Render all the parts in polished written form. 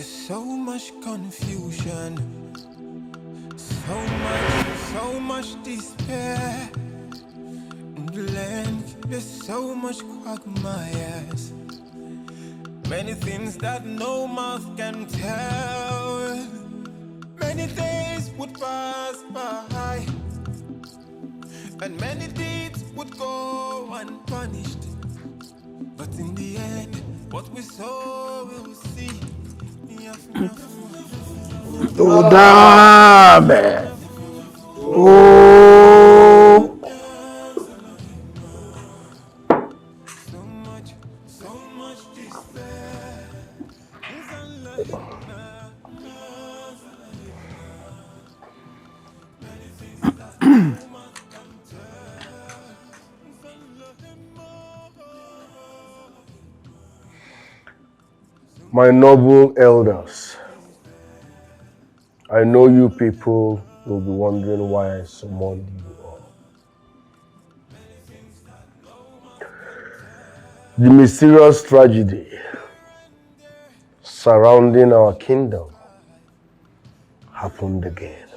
There's so much confusion, so much despair. In the land, there's so much quagmires. Many things that no mouth can tell. Many days would pass by, and many deeds would go unpunished. But in the end, what we saw we'll see. Oh, damn it. Oh. So much despair. My noble elders, I know you people will be wondering why I summoned you all. The mysterious tragedy surrounding our kingdom happened again.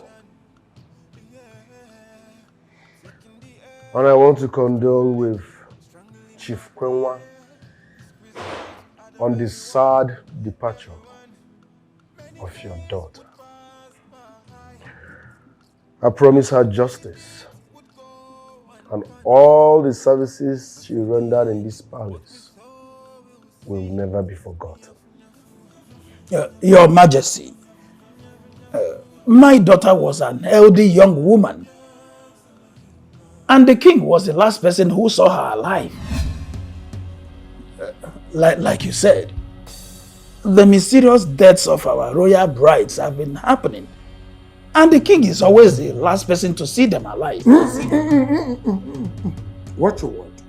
And I want to condole with Chief Kwenwa on the sad departure of your daughter. I promise her justice, and all the services she rendered in this palace will never be forgotten. Your Majesty, my daughter was an healthy young woman, and the king was the last person who saw her alive. Like you said, the mysterious deaths of our royal brides have been happening, and the king is always the last person to see them alive. What you want?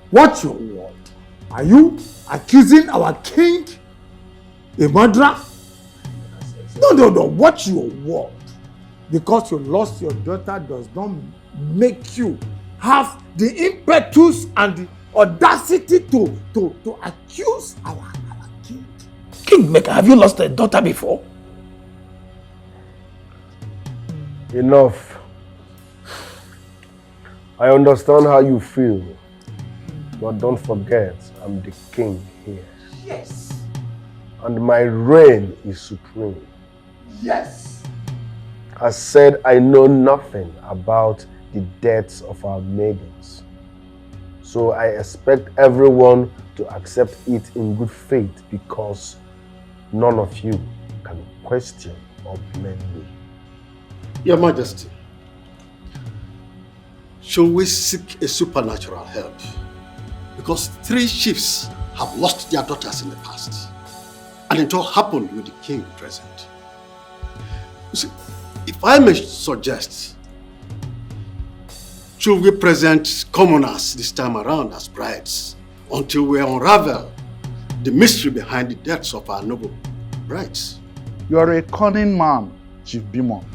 What you want? Are you accusing our king a murderer? No. What you want? Because you lost your daughter does not make you have the impetus and the audacity to accuse our king. Kingmaker, have you lost a daughter before? Enough. I understand how you feel, but don't forget, I'm the king here. Yes. And my reign is supreme. Yes. I said I know nothing about the deaths of our maidens. So I expect everyone to accept it in good faith, because none of you can question or blame me. Your Majesty, should we seek a supernatural help? Because 3 chiefs have lost their daughters in the past, and it all happened with the king present. You see, if I may suggest, should we present commoners this time around as brides until we unravel the mystery behind the deaths of our noble brides? You are a cunning man, Chief Bimon.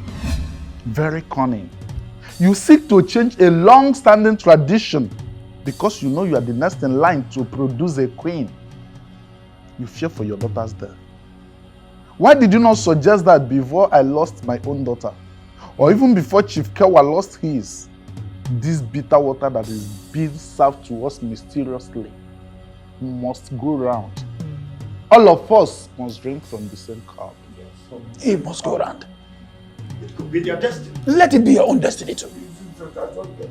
Very cunning. You seek to change a long-standing tradition because you know you are the next in line to produce a queen. You fear for your daughter's death. Why did you not suggest that before I lost my own daughter? Or even before Chief Kewa lost his? This bitter water that is being served to us mysteriously must go round. All of us must drink from the same cup. It must go round. It could be their destiny. Let it be your own destiny too.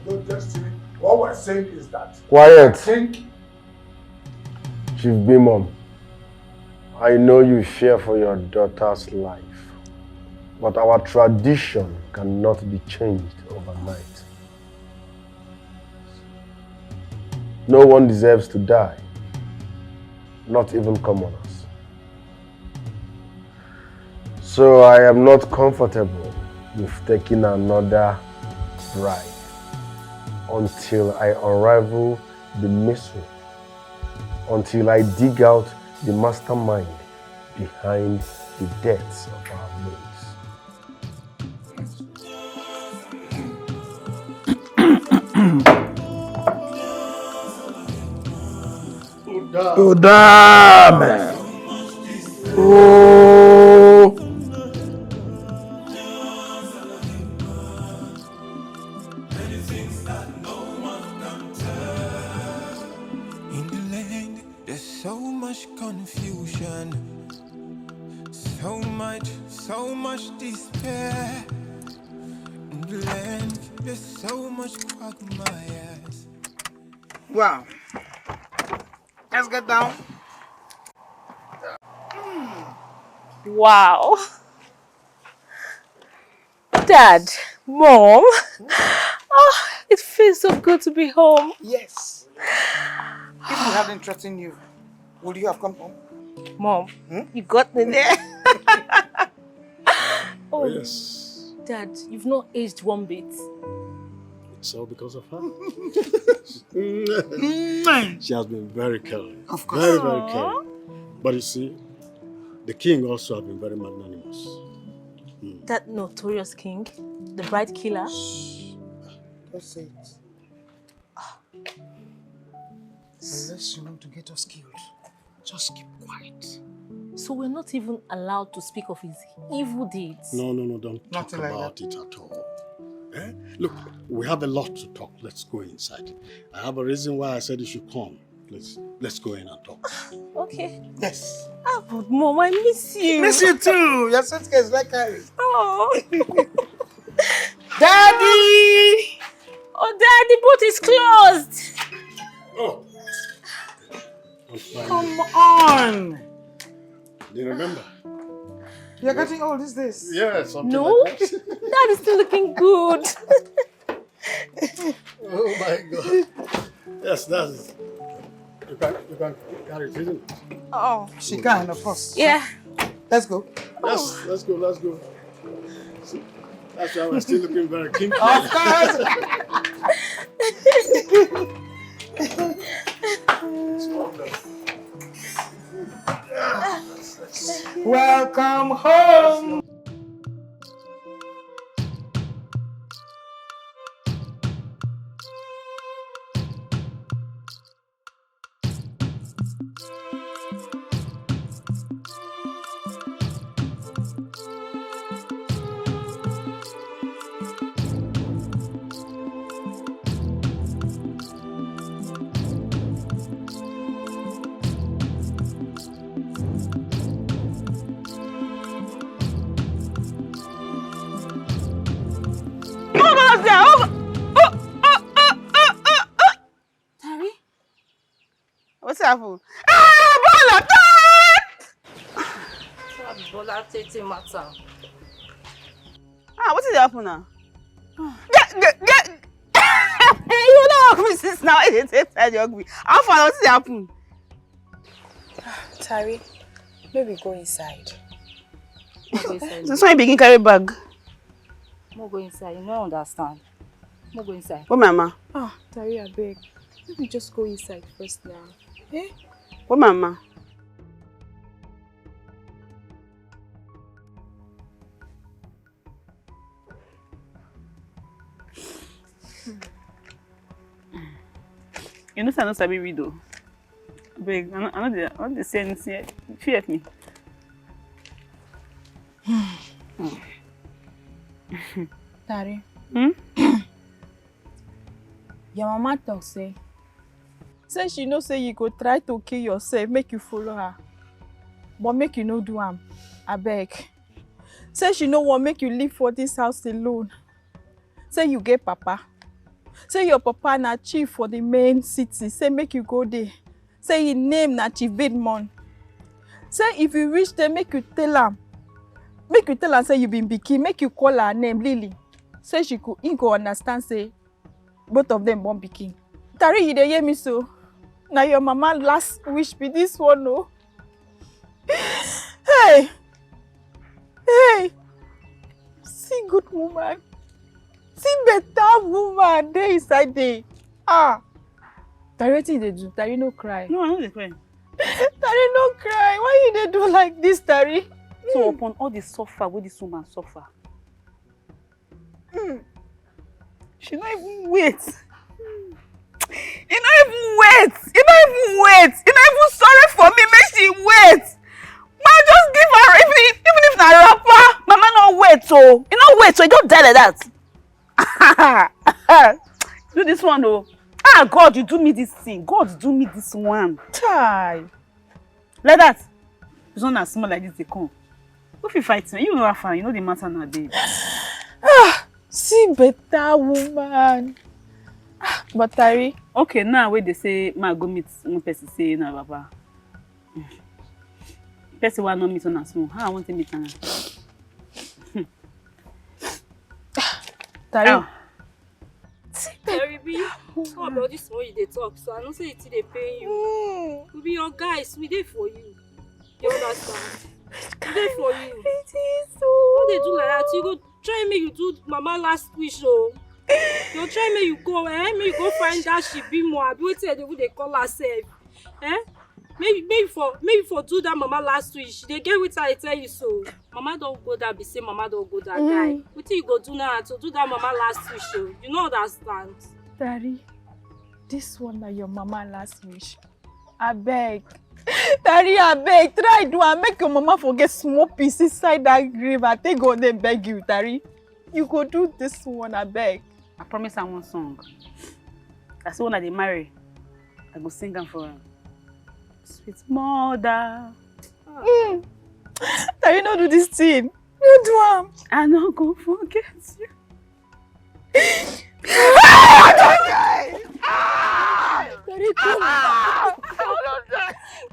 No destiny. What we're saying is that Quiet. I think Chief Bimon, I know you fear for your daughter's life, but our tradition cannot be changed overnight. No one deserves to die, not even commoners. So I am not comfortable with taking another bride until I unravel the mystery, until I dig out the mastermind behind the deaths of our maids. Oh, damn. so much despair. In the land, there's so much quagmires. Wow. Let's get down. Wow. Dad, Mom. Oh, it feels so good to be home. Yes. If we hadn't threatened you, would you have come home? Mom, you got me there. Oh, Yes. Dad, you've not aged one bit. It's all because of her. She has been very caring. Of course. Very, very caring. But you see, the king also has been very magnanimous. That notorious king, the bride killer. Don't say it. Unless you want to get us killed, just keep quiet. So we're not even allowed to speak of his evil deeds. No, don't talk Nothing like about that. it at all. Eh? Look, we have a lot to talk. Let's go inside. I have a reason why I said you should come. Let's go in and talk. Okay. Yes. Ah, but Mom, I miss you. Miss you too. Your suitcase like Harry. Oh. Daddy! Oh, Dad, the boat is closed. Oh. I'm fine. Come on. Do you remember? You're getting old these days. Yeah, something No, like that. Dad is still looking good. Oh my God. Yes, that's it. You can carry it, isn't it? Oh. She can, of course. Yeah. Let's go. Yes, let's go. See, that's why we're still looking very kinky. Of course. It's wonderful. Welcome home. What's happened? Bola Tete matter. What did happen now? Get. You don't hug me since now. You hug me. How far? What did happen? Tari, maybe go inside. Since when you begin carry bag? Mo go inside. You don't understand. Mo go inside. What mama? Tari, I beg. Maybe just go inside first now. Eh? What mama? You know, I don't sabi read though. Beg, I know they say anything. Fear me. Tari. Your mama talk say she know say you go try to kill yourself, make you follow her. But make you no do am. I beg. Say she no want make you live for this house alone. Say you get papa. Say your papa na chief for the main city. Say make you go there. Say his name na Chief Bedmon. Say if you reach there, make you tell am. Make you tell am say you been pikin. Make you call her name Lily. Say he go understand say both of them born pikin. Tari, you dey hear me so? Now your mama last wish be this one, no? Hey! See good woman. See better woman dey inside there. Tari, wetin you dey do? Tari, no cry. No, I no dey cry. Tari, no cry. Why you dey do like this, Tari? So upon all the suffer wey this woman suffer, she no even wait. You no even wait. You no even sorry for me. Make she wait. Man, just give her even if na rapper. Mama no wait oh. You no wait so you don't die like that. Do this one oh. God, you do me this thing. God, do me this one. Chai. Like that. It's not as small like this they come. If you fight me, you know how far, you know the matter nowadays. See better woman. But Tari. Okay, now where they say ma go meet one person say na papa. Person will not meet on a small. How I want to meet her. Tari. Terry, how about this one you dey talk? So I don't say it's they pay you. We be your guys, we there for you. You understand? We there for you. It is so. What they do like that? You go try me, you do mama last wish, oh. You try me, you go, Maybe you go find that she be more. Be waiting the way they call herself, Maybe for do that mama last wish. They get with her, I tell you so. Mama don't go that be say mama don't go that guy. What you go do now to do that mama last wish? Oh? You know understand? Daddy, this one na your mama last wish. I beg. Daddy, I beg. Try do and make your mama forget small piece inside that grave. I take go there beg you, Daddy. You go do this one, I beg. I promise her one song. That's the one that they marry. I go sing them for her. Sweet mother. Daddy, no do this thing. You do am. I no go forget you. Daddy, come.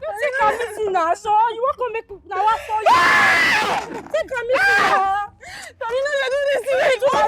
You take a meeting now, so you want to make now what for you? Take a meeting now. Daddy, no, you do this thing. You do am.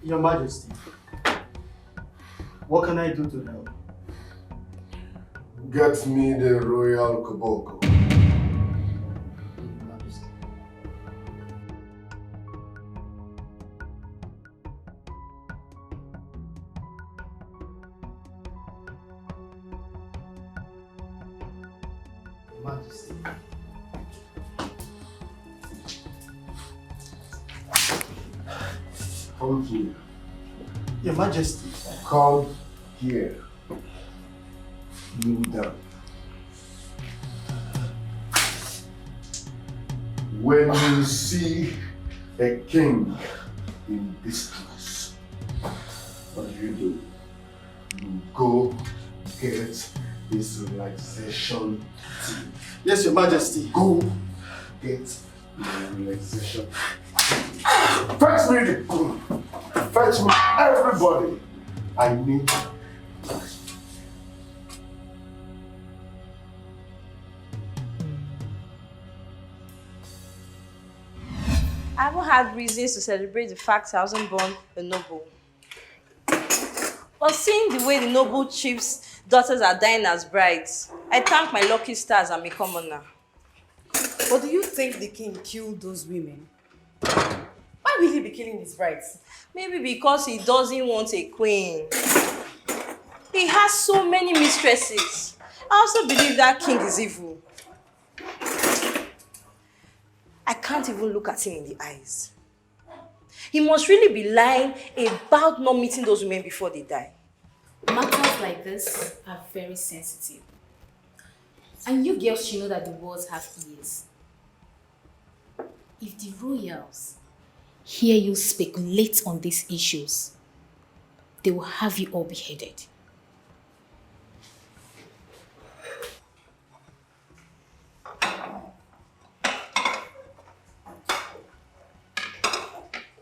Your Majesty, what can I do to help? Get me the royal koboko. Majesty. Come here. Your Majesty. Come here. Kneel down. When you see a king in distress, what do? You go get his relaxation tea. Yes, Your Majesty. Go get the relaxation tea. Fetch me the king. Fetch me everybody. I need I haven't had reasons to celebrate the fact I wasn't born a noble. But seeing the way the noble chief's daughters are dying as brides, I thank my lucky stars I'm a commoner. But do you think the king killed those women? Why will he be killing his brides? Maybe because he doesn't want a queen. He has so many mistresses. I also believe that king is evil. I can't even look at him in the eyes. He must really be lying about not meeting those women before they die. Matters like this are very sensitive. And you girls should know that the words have ears. If the royals hear you speculate on these issues, they will have you all beheaded.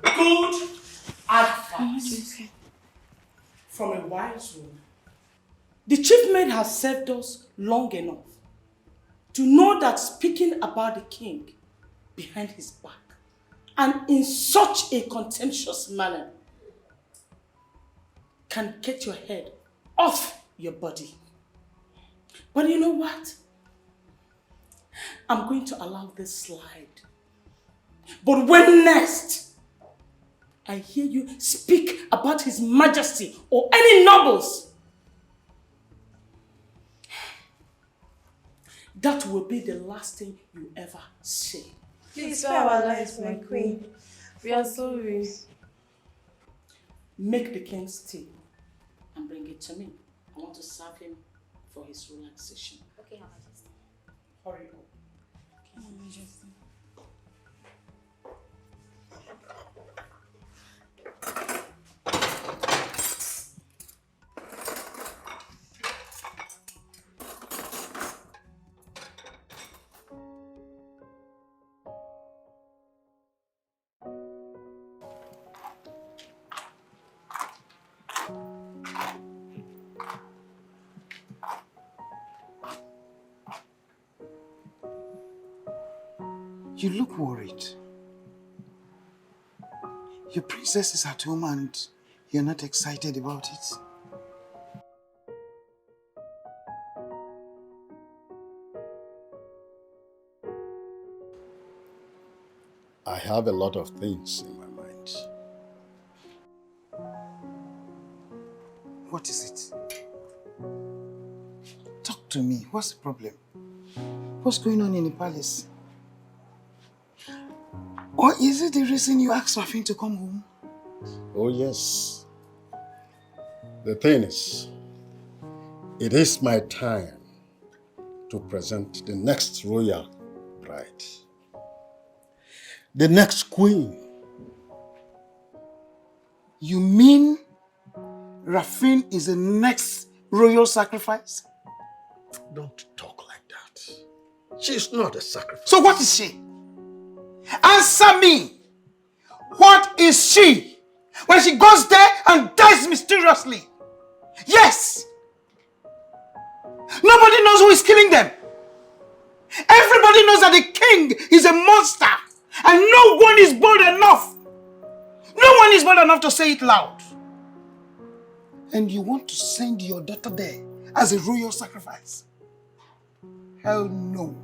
Good advice from a wise woman. The chief maid has served us long enough to know that speaking about the king behind his back and in such a contemptuous manner can get your head off your body. But you know what? I'm going to allow this slide. But when next I hear you speak about His Majesty or any nobles, that will be the last thing you ever say. Please spare our lives, my queen. We are so weak. Make the king's tea and bring it to me. I want to serve him for his relaxation. Okay, Her Majesty. Hurry up. Her Majesty. You look worried. Your princess is at home and you're not excited about it. I have a lot of things in my mind. What is it? Talk to me. What's the problem? What's going on in the palace? Or is it the reason you asked Rafin to come home? Oh yes. The thing is, it is my time to present the next royal bride. The next queen. You mean Rafin is the next royal sacrifice? Don't talk like that. She's not a sacrifice. So what is she? Answer me! What is she? When she goes there and dies mysteriously? Yes! Nobody knows who is killing them. Everybody knows that the king is a monster. And no one is bold enough. No one is bold enough to say it loud. And you want to send your daughter there as a royal sacrifice? Hell no.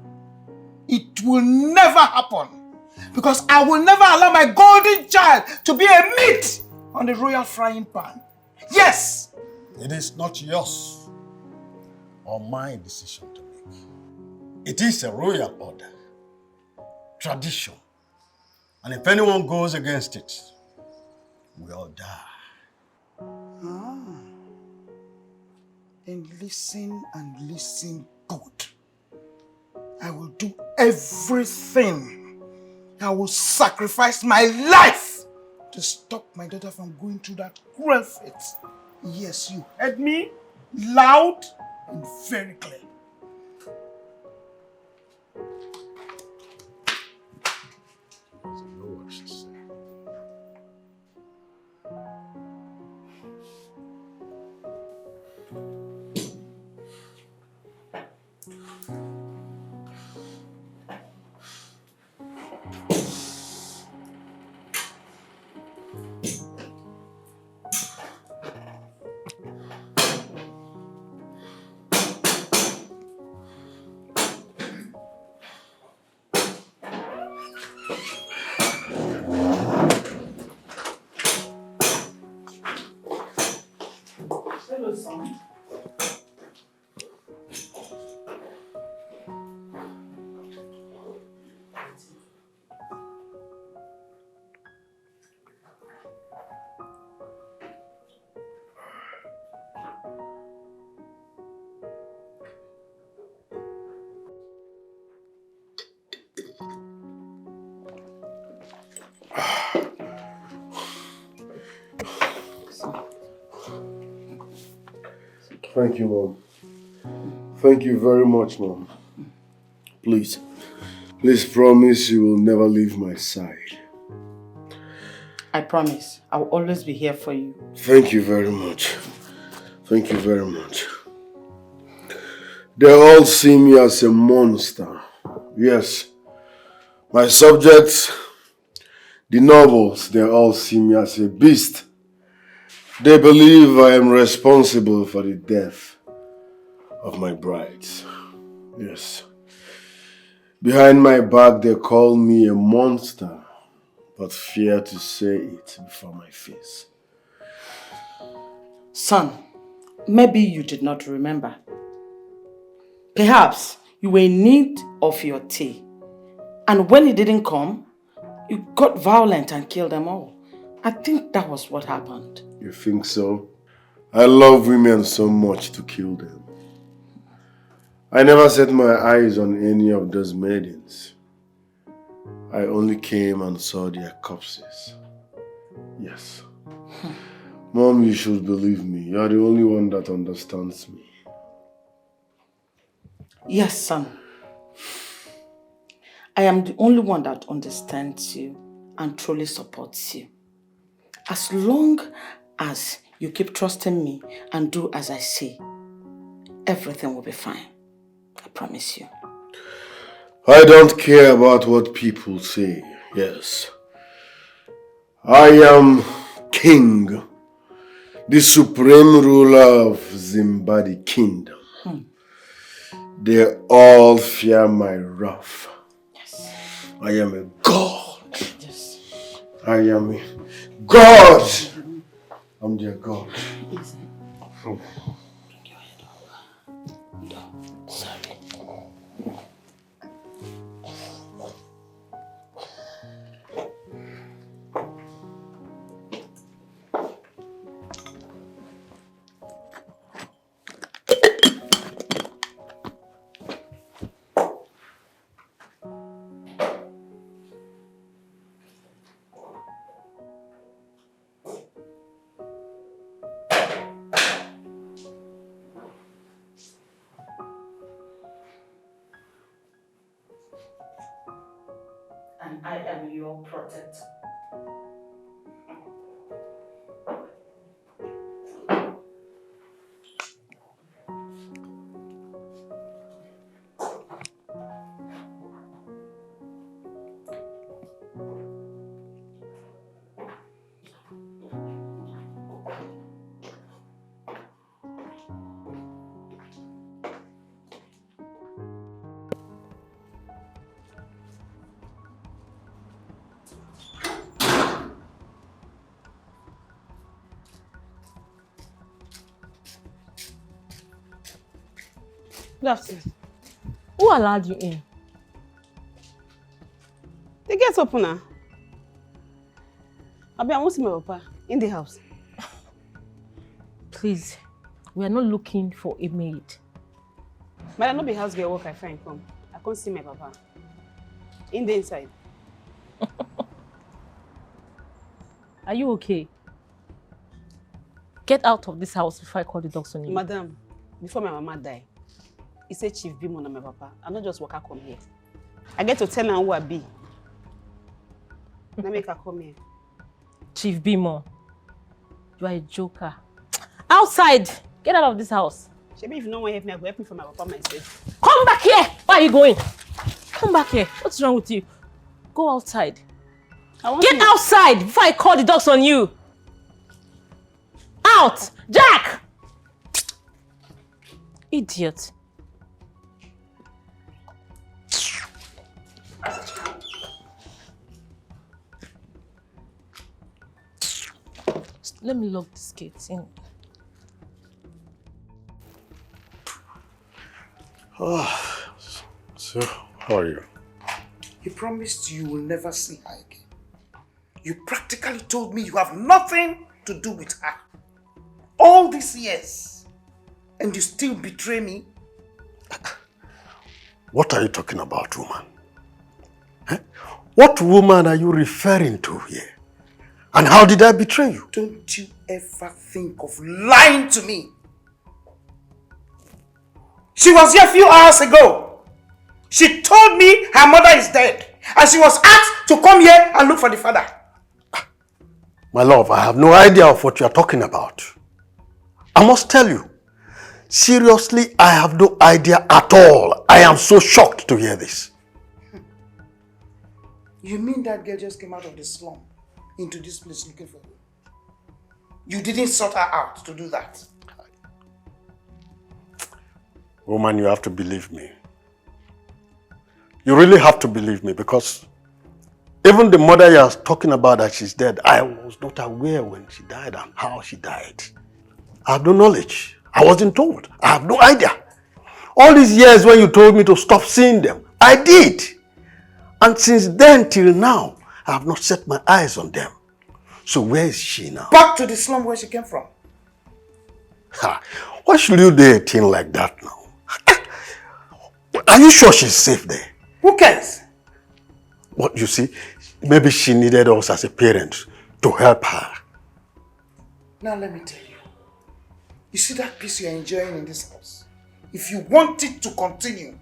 It will never happen. Because I will never allow my golden child to be a meat on the royal frying pan. Yes! It is not yours or my decision to make. It is a royal order, tradition. And if anyone goes against it, we all die. Ah. Then listen and listen good. I will do everything. I will sacrifice my life to stop my daughter from going through that cruel fate. Yes, you heard me loud and very clear. Hello, son. Thank you, Mom. Thank you very much, Mom. Please promise you will never leave my side. I promise. I will always be here for you. Thank you very much. Thank you very much. They all see me as a monster. Yes. My subjects, the nobles, they all see me as a beast. They believe I am responsible for the death of my brides. Yes. Behind my back, they call me a monster, but fear to say it before my face. Son, maybe you did not remember. Perhaps You were in need of your tea. And when it didn't come, you got violent and killed them all. I think that was what happened. You think so? I love women so much to kill them. I never set my eyes on any of those maidens. I only came and saw their corpses. Yes. Mom, you should believe me. You're the only one that understands me. Yes, son. I am the only one that understands you and truly supports you. As long as you keep trusting me and do as I say, everything will be fine. I promise you. I don't care about what people say. Yes. I am king, the supreme ruler of Zimbabwe kingdom. They all fear my wrath. Yes. I am a god. Yes. I am a god. I'm their god. Bring your head over. No, sorry. And I am your protector. Good afternoon. Who allowed you in? The gate's open now. I want to see my papa in the house. Please, we are not looking for a maid. But I know the house girl work I find come. I can't see my papa. In the inside. Are you okay? Get out of this house before I call the dogs on you. Madam, before my mama die, he said Chief Bimo and my papa. I not just walk her come here. I get to tell her who I be. Now make her come here. Chief Bimo, you are a joker. Outside! Get out of this house. Maybe if you don't want to help me, I go help me for my papa myself. Come back here! Where are you going? Come back here. What's wrong with you? Go outside. Get outside before I call the dogs on you. Out! Jack! Idiot. Let me lock this gate in. So, how are you? You promised you will never see her again. You practically told me you have nothing to do with her. All these years. And you still betray me? What are you talking about, woman? Eh? What woman are you referring to here? And how did I betray you? Don't you ever think of lying to me. She was here a few hours ago. She told me her mother is dead. And she was asked to come here and look for the father. My love, I have no idea of what you are talking about. I must tell you, seriously, I have no idea at all. I am so shocked to hear this. You mean that girl just came out of the slum into this place looking for you? You didn't sort her out to do that? Woman, you have to believe me. You really have to believe me, because even the mother you are talking about that she's dead, I was not aware when she died and how she died. I have no knowledge. I wasn't told. I have no idea. All these years when you told me to stop seeing them, I did. And since then till now, I have not set my eyes on them. So where is she now? Back to the slum where she came from. Ha. Why should you do a thing like that now? Are you sure she's safe there? Who cares? What you see, maybe she needed us as a parent to help her. Now let me tell you. You see that peace you're enjoying in this house? If you want it to continue,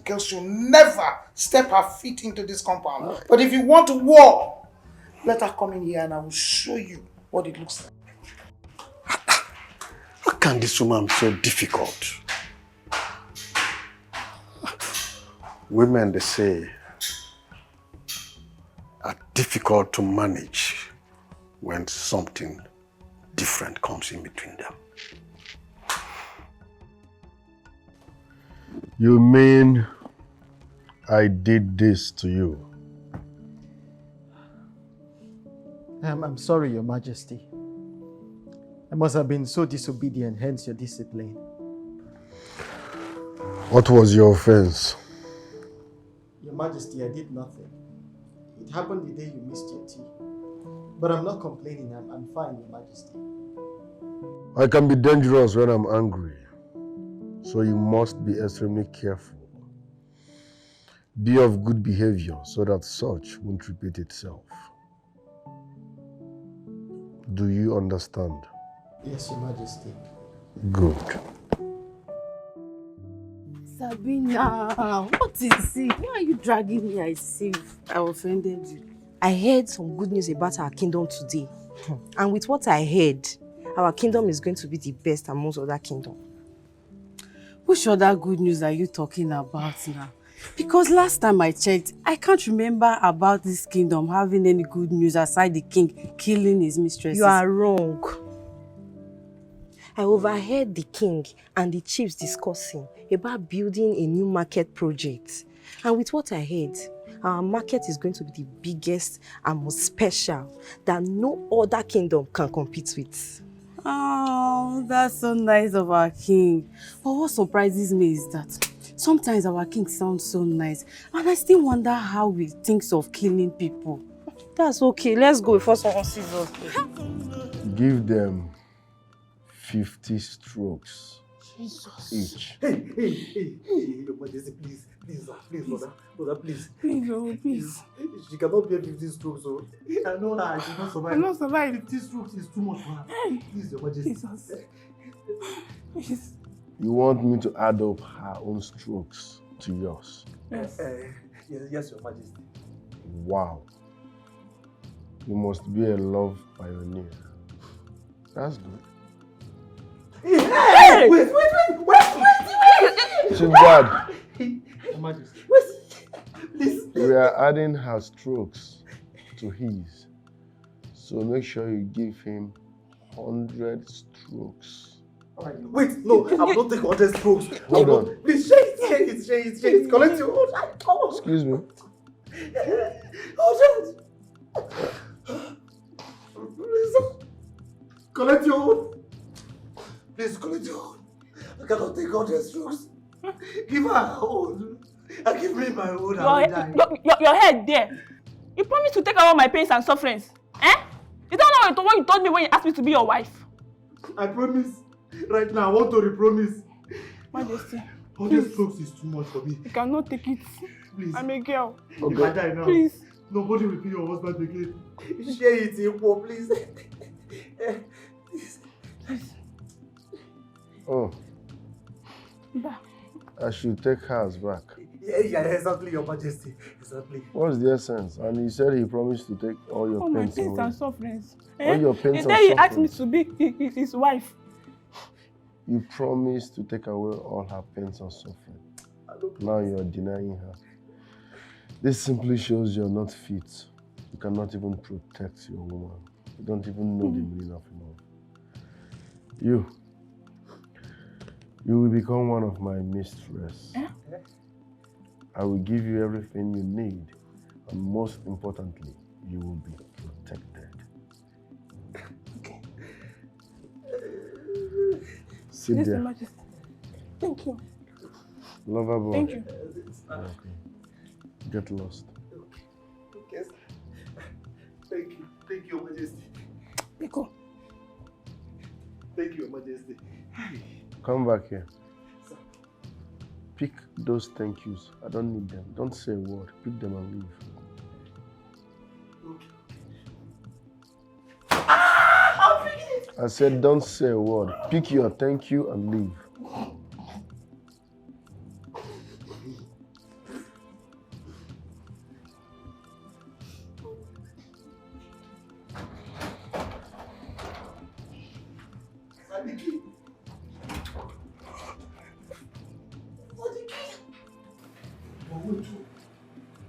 girl should never step her feet into this compound. But if you want war, let her come in here and I will show you what it looks like. How can this woman be so difficult? Women, they say, are difficult to manage when something different comes in between them. You mean I did this to you? I'm sorry, Your Majesty. I must have been so disobedient, hence your discipline. What was your offense? Your Majesty, I did nothing. It happened the day you missed your tea. But I'm not complaining, I'm fine, Your Majesty. I can be dangerous when I'm angry, so you must be extremely careful. Be of good behavior so that such won't repeat itself. Do you understand? Yes, Your Majesty. Good. Sabina, what is it? Why are you dragging me? I see I offended you. I heard some good news about our kingdom today. And with what I heard, our kingdom is going to be the best amongst other kingdoms. Which other good news are you talking about now? Because last time I checked, I can't remember about this kingdom having any good news aside the king killing his mistresses. You are wrong. I overheard the king and the chiefs discussing about building a new market project. And with what I heard, our market is going to be the biggest and most special that no other kingdom can compete with. Oh, that's so nice of our king. But what surprises me is that sometimes our king sounds so nice and I still wonder how he thinks of killing people. That's okay. Let's go before someone sees us. Give them 50 strokes each. Hey, Your Majesty, please, brother, please. Please. She cannot bear 15 strokes, so I know her, she cannot survive. I cannot survive. 50 strokes is too much for her. Please, Your Majesty. Please. You want me to add up her own strokes to yours? Yes. Yes, Your Majesty. Wow. You must be a love pioneer. That's good. Hey! Wait! Chief Guard, Your Majesty. Please. we are adding her strokes to his. So make sure you give him 100 strokks. Alright, wait, no, I'm not taking 100 strokes. Hold on. Please, share it. Collect your own. Excuse me. Hold on. Please, collect your own. Please, collect your own. I cannot take 100 strokes. Give her her own. And give me my own. Your head there. You promised to take away all my pains and sufferings. Eh? You don't know what you told me when you asked me to be your wife. I promise. Right now, I want to repromise. Majesty. 100 strokes is too much for me. You cannot take it. Please. I'm a girl. Okay. If I die now, please. Nobody will be your husband again. Share it equal, please. Oh. I should take hers back. Yeah, exactly, Your Majesty. Exactly. What's the essence? And he said he promised to take all your All my pains pains away. and sufferings. All your pains and Then he asked me sufferings. to be his wife. You promised to take away all her pains and suffering. Now you're denying her. This simply shows you're not fit. You cannot even protect your woman. You don't even know the meaning of love. You will become one of my mistress. I will give you everything you need, and most importantly, you will be protected. Okay. Sit there. Majesty. Thank you. Lover boy. Thank you. Okay. Get lost. Okay. Thank you. Thank you, Your Majesty. Biko. Thank you, Your Majesty. Come back here. Pick those thank yous. I don't need them. Don't say a word. Pick them and leave. I said don't say a word. Pick your thank you and leave.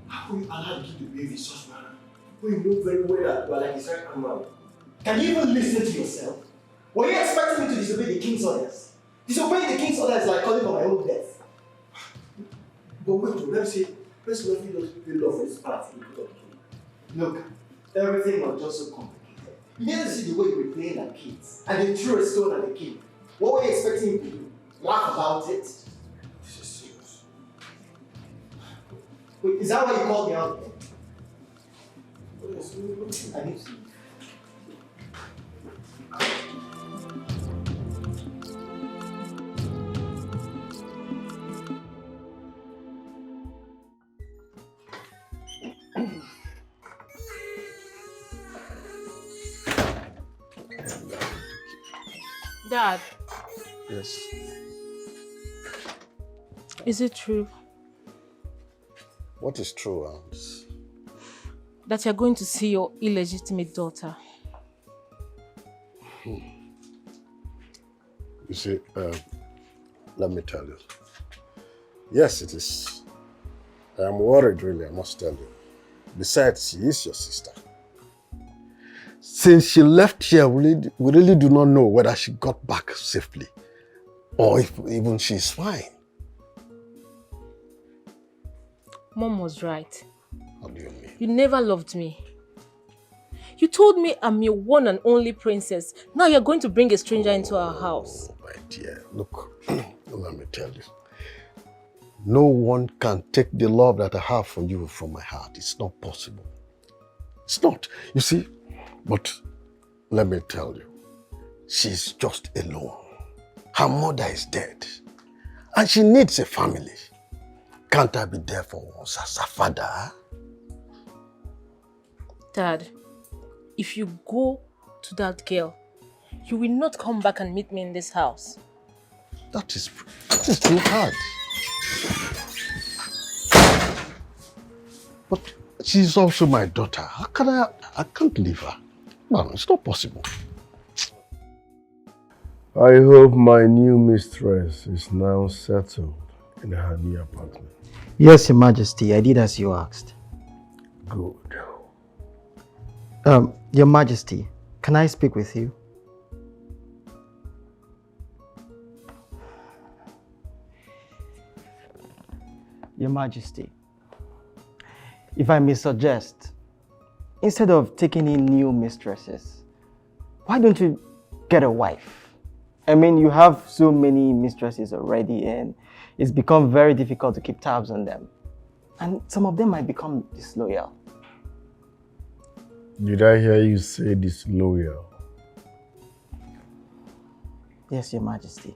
How will you allow the kid to behave in such manner? When you know very well that you are like his right hand man. Can you even listen to yourself? Were you expecting me to disobey the king's orders? Disobeying the king's orders is like calling for my own death. But wait, let's let me just feel love for his part. Look, everything was just so complicated. You need to see the way you were playing like kids, and they threw a stone at the king. What were you expecting him to do? Laugh about it? This is serious. Wait, is that why you called me out then? I need to see. Dad, Yes. is it true What is true, Hans? that you're going to see your illegitimate daughter? You see, let me tell you. Yes, it is. I am worried, really, I must tell you. Besides, she is your sister. Since she left here, we really do not know whether she got back safely or if even she's fine. Mom was right. How do you mean? You never loved me. You told me I'm your one and only princess. Now you're going to bring a stranger into our house. My dear, look, let me tell you. No one can take the love that I have for you from my heart. It's not possible. It's not. You see, but let me tell you, she's just alone. Her mother is dead, and she needs a family. Can't I be there for once as a father? Dad, if you go to that girl, you will not come back and meet me in this house. That is too hard. But she's also my daughter. How can I can't leave her. No, it's not possible. I hope my new mistress is now settled in her new apartment. Yes, Your Majesty, I did as you asked. Good. Your Majesty, can I speak with you? Your Majesty, if I may suggest, instead of taking in new mistresses, why don't you get a wife? I mean, you have so many mistresses already and it's become very difficult to keep tabs on them. And some of them might become disloyal. Did I hear you say disloyal? Yes, Your Majesty.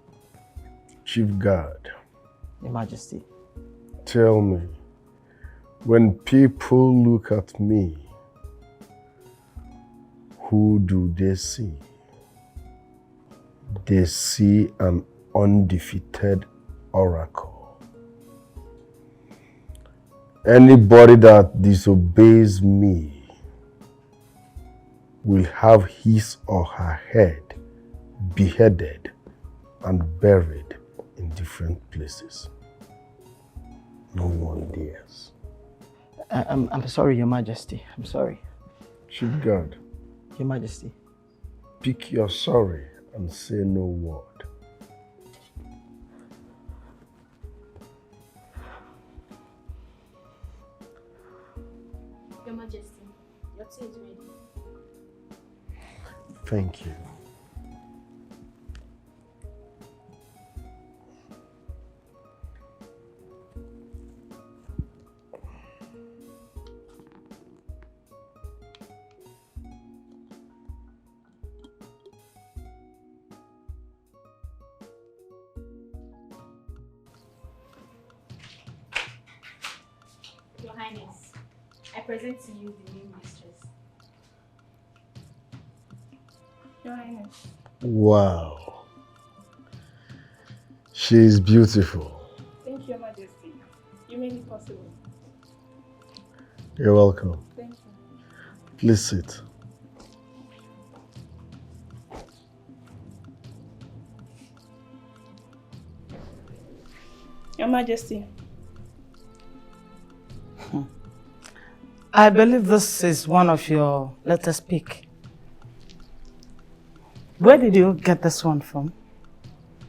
Chief Guard. Your Majesty. Tell me, when people look at me, who do they see? They see an undefeated oracle. Anybody that disobeys me will have his or her head beheaded and buried in different places. No one dares. I'm sorry, Your Majesty. I'm sorry. Chief Guard. Your Majesty. Pick your sorry and say no word. Your Majesty, your tea is ready. Thank you. Highness, I present to you the new mistress. Your Highness. Wow. She is beautiful. Thank you, Your Majesty. You made it possible. You're welcome. Thank you. Please sit. Your Majesty. I believe this is one of your latest pick. Where did you get this one from?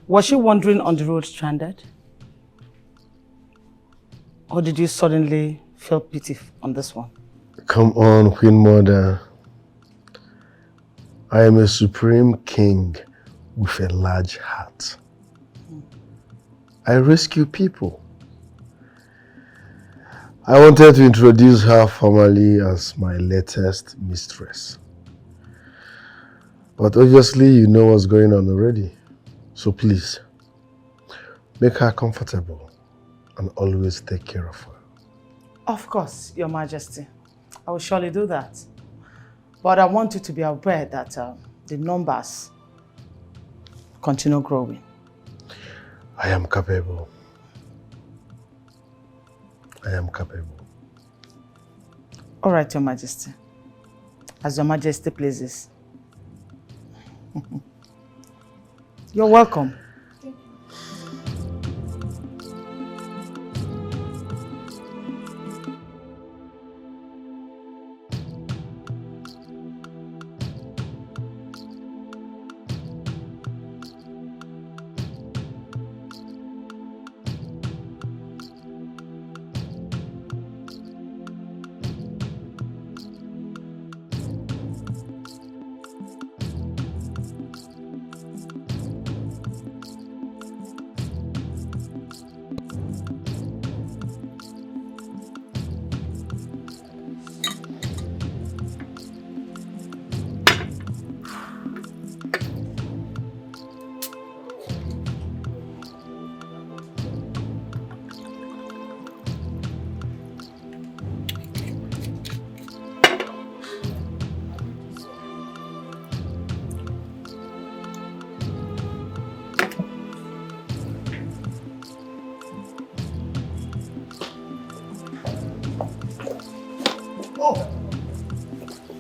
Was she wandering on the road stranded? Or did you suddenly feel pity on this one? Come on, Queen Mother. I am a supreme king with a large heart. I rescue people. I wanted to introduce her formally as my latest mistress. But obviously you know what's going on already. So please, make her comfortable and always take care of her. Of course, Your Majesty. I will surely do that. But I want you to be aware that the numbers continue growing. I am capable. I am capable. All right, Your Majesty. As Your Majesty pleases. You're welcome.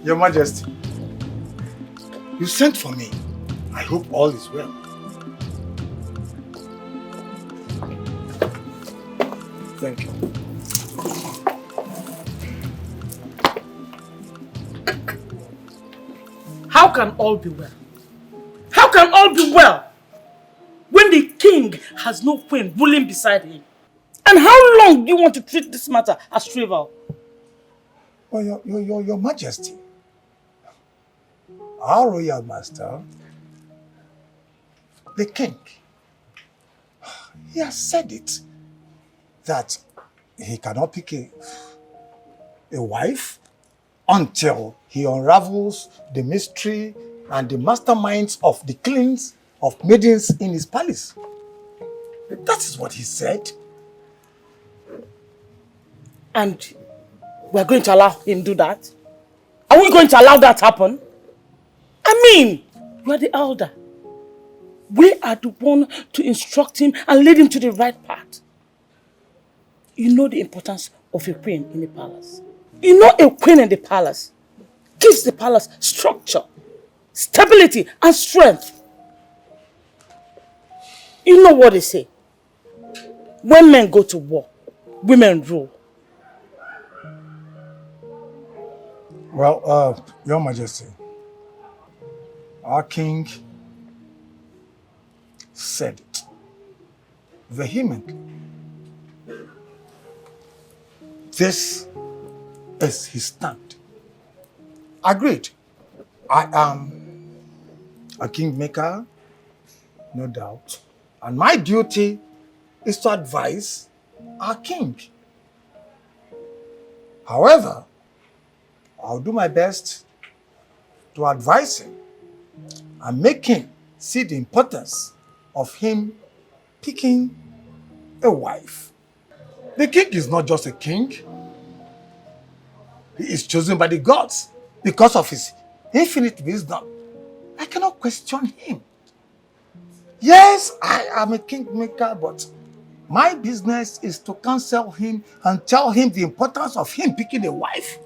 Your Majesty, you sent for me. I hope all is well. Thank you. How can all be well? How can all be well when the king has no queen ruling beside him? And how long do you want to treat this matter as trivial? Well, your Majesty, our royal master, the king, he has said it, that he cannot pick a wife until he unravels the mystery and the masterminds of the kings of maidens in his palace. That is what he said. And we're going to allow him do that? Are we going to allow that happen? I mean, you are the elder. We are the one to instruct him and lead him to the right path. You know the importance of a queen in the palace. You know a queen in the palace gives the palace structure, stability, and strength. You know what they say. When men go to war, women rule. Well, Your Majesty, our king said it vehemently. This is his stand. Agreed. I am a kingmaker, no doubt. And my duty is to advise our king. However, I'll do my best to advise him and make him see the importance of him picking a wife. The king is not just a king, He is chosen by the gods because of his infinite wisdom. I cannot question him. Yes, I am a kingmaker, but my business is to counsel him and tell him the importance of him picking a wife.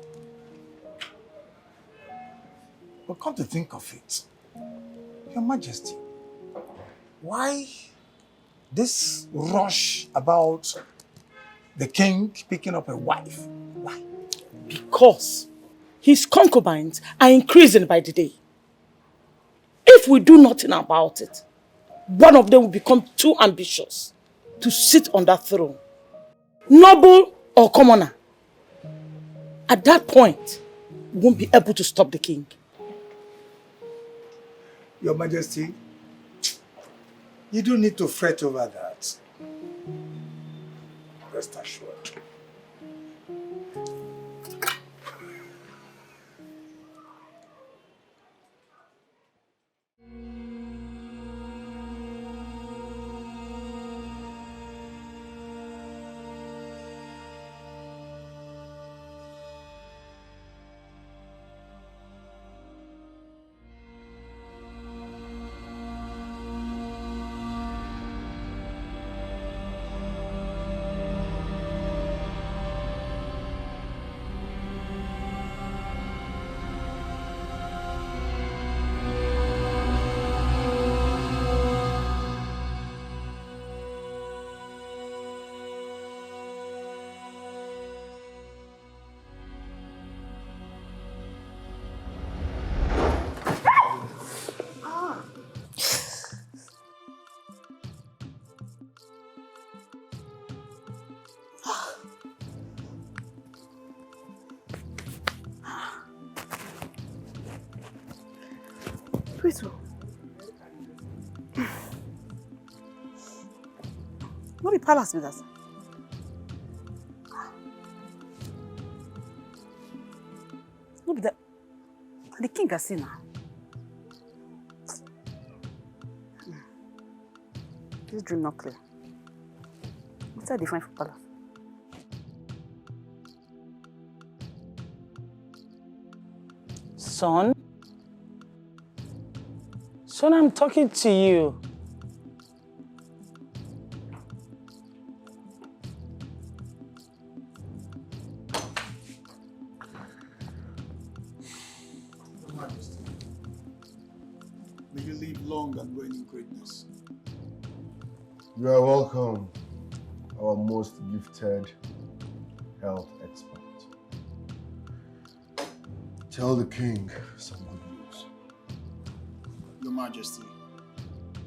But come to think of it, Your Majesty, why this rush about the king picking up a wife? Why? Because his concubines are increasing by the day. If we do nothing about it, one of them will become too ambitious to sit on that throne, noble or commoner. At that point, we won't be able to stop the king. Your Majesty, you don't need to fret over that. Rest assured. Wait, no be palace with us. No be the king has seen now. This dream not clear. What's that define for palace? Son? Son, I'm talking to you. Your Majesty, may you live long and reign in greatness. You are welcome, our most gifted health expert. Tell the king some good news. Your Majesty,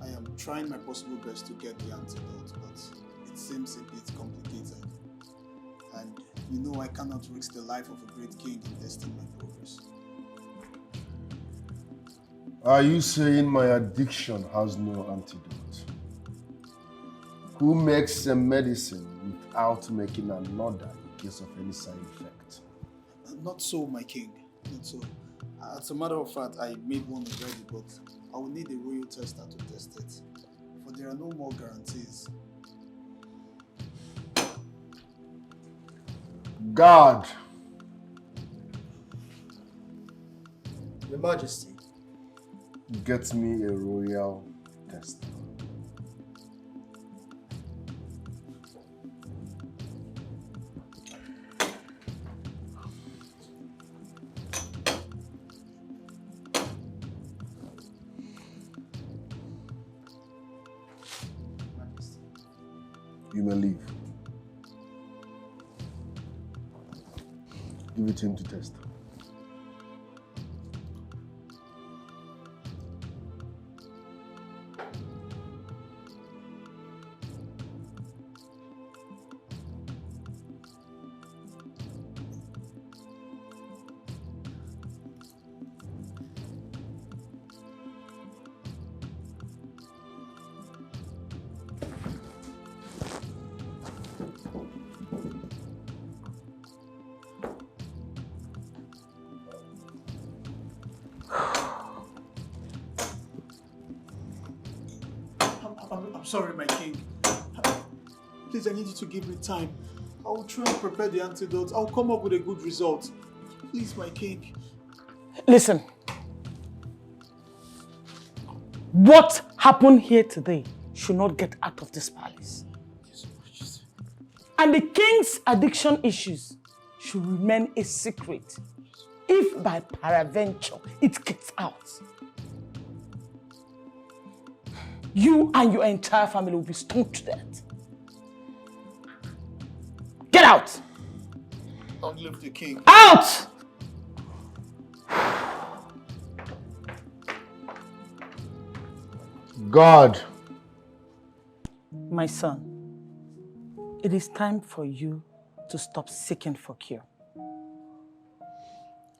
I am trying my possible best to get the antidote, but it seems a bit complicated. And you know I cannot risk the life of a great king in testing my progress. Are you saying my addiction has no antidote? Who makes a medicine without making another in case of any side effect? Not so, my king. Not so. As a matter of fact, I made one already, but I will need a royal tester to test it. For there are no more guarantees. God! Your Majesty. Get me a royal tester. You may leave. Give it to him to test. I'm sorry, my king. Please, I need you to give me time. I will try and prepare the antidote. I'll come up with a good result. Please, my king. Listen. What happened here today should not get out of this palace. And the king's addiction issues should remain a secret. If by peradventure it gets out, you and your entire family will be stoned to death. Get out! Long live the king. Out! God. My son, it is time for you to stop seeking for cure.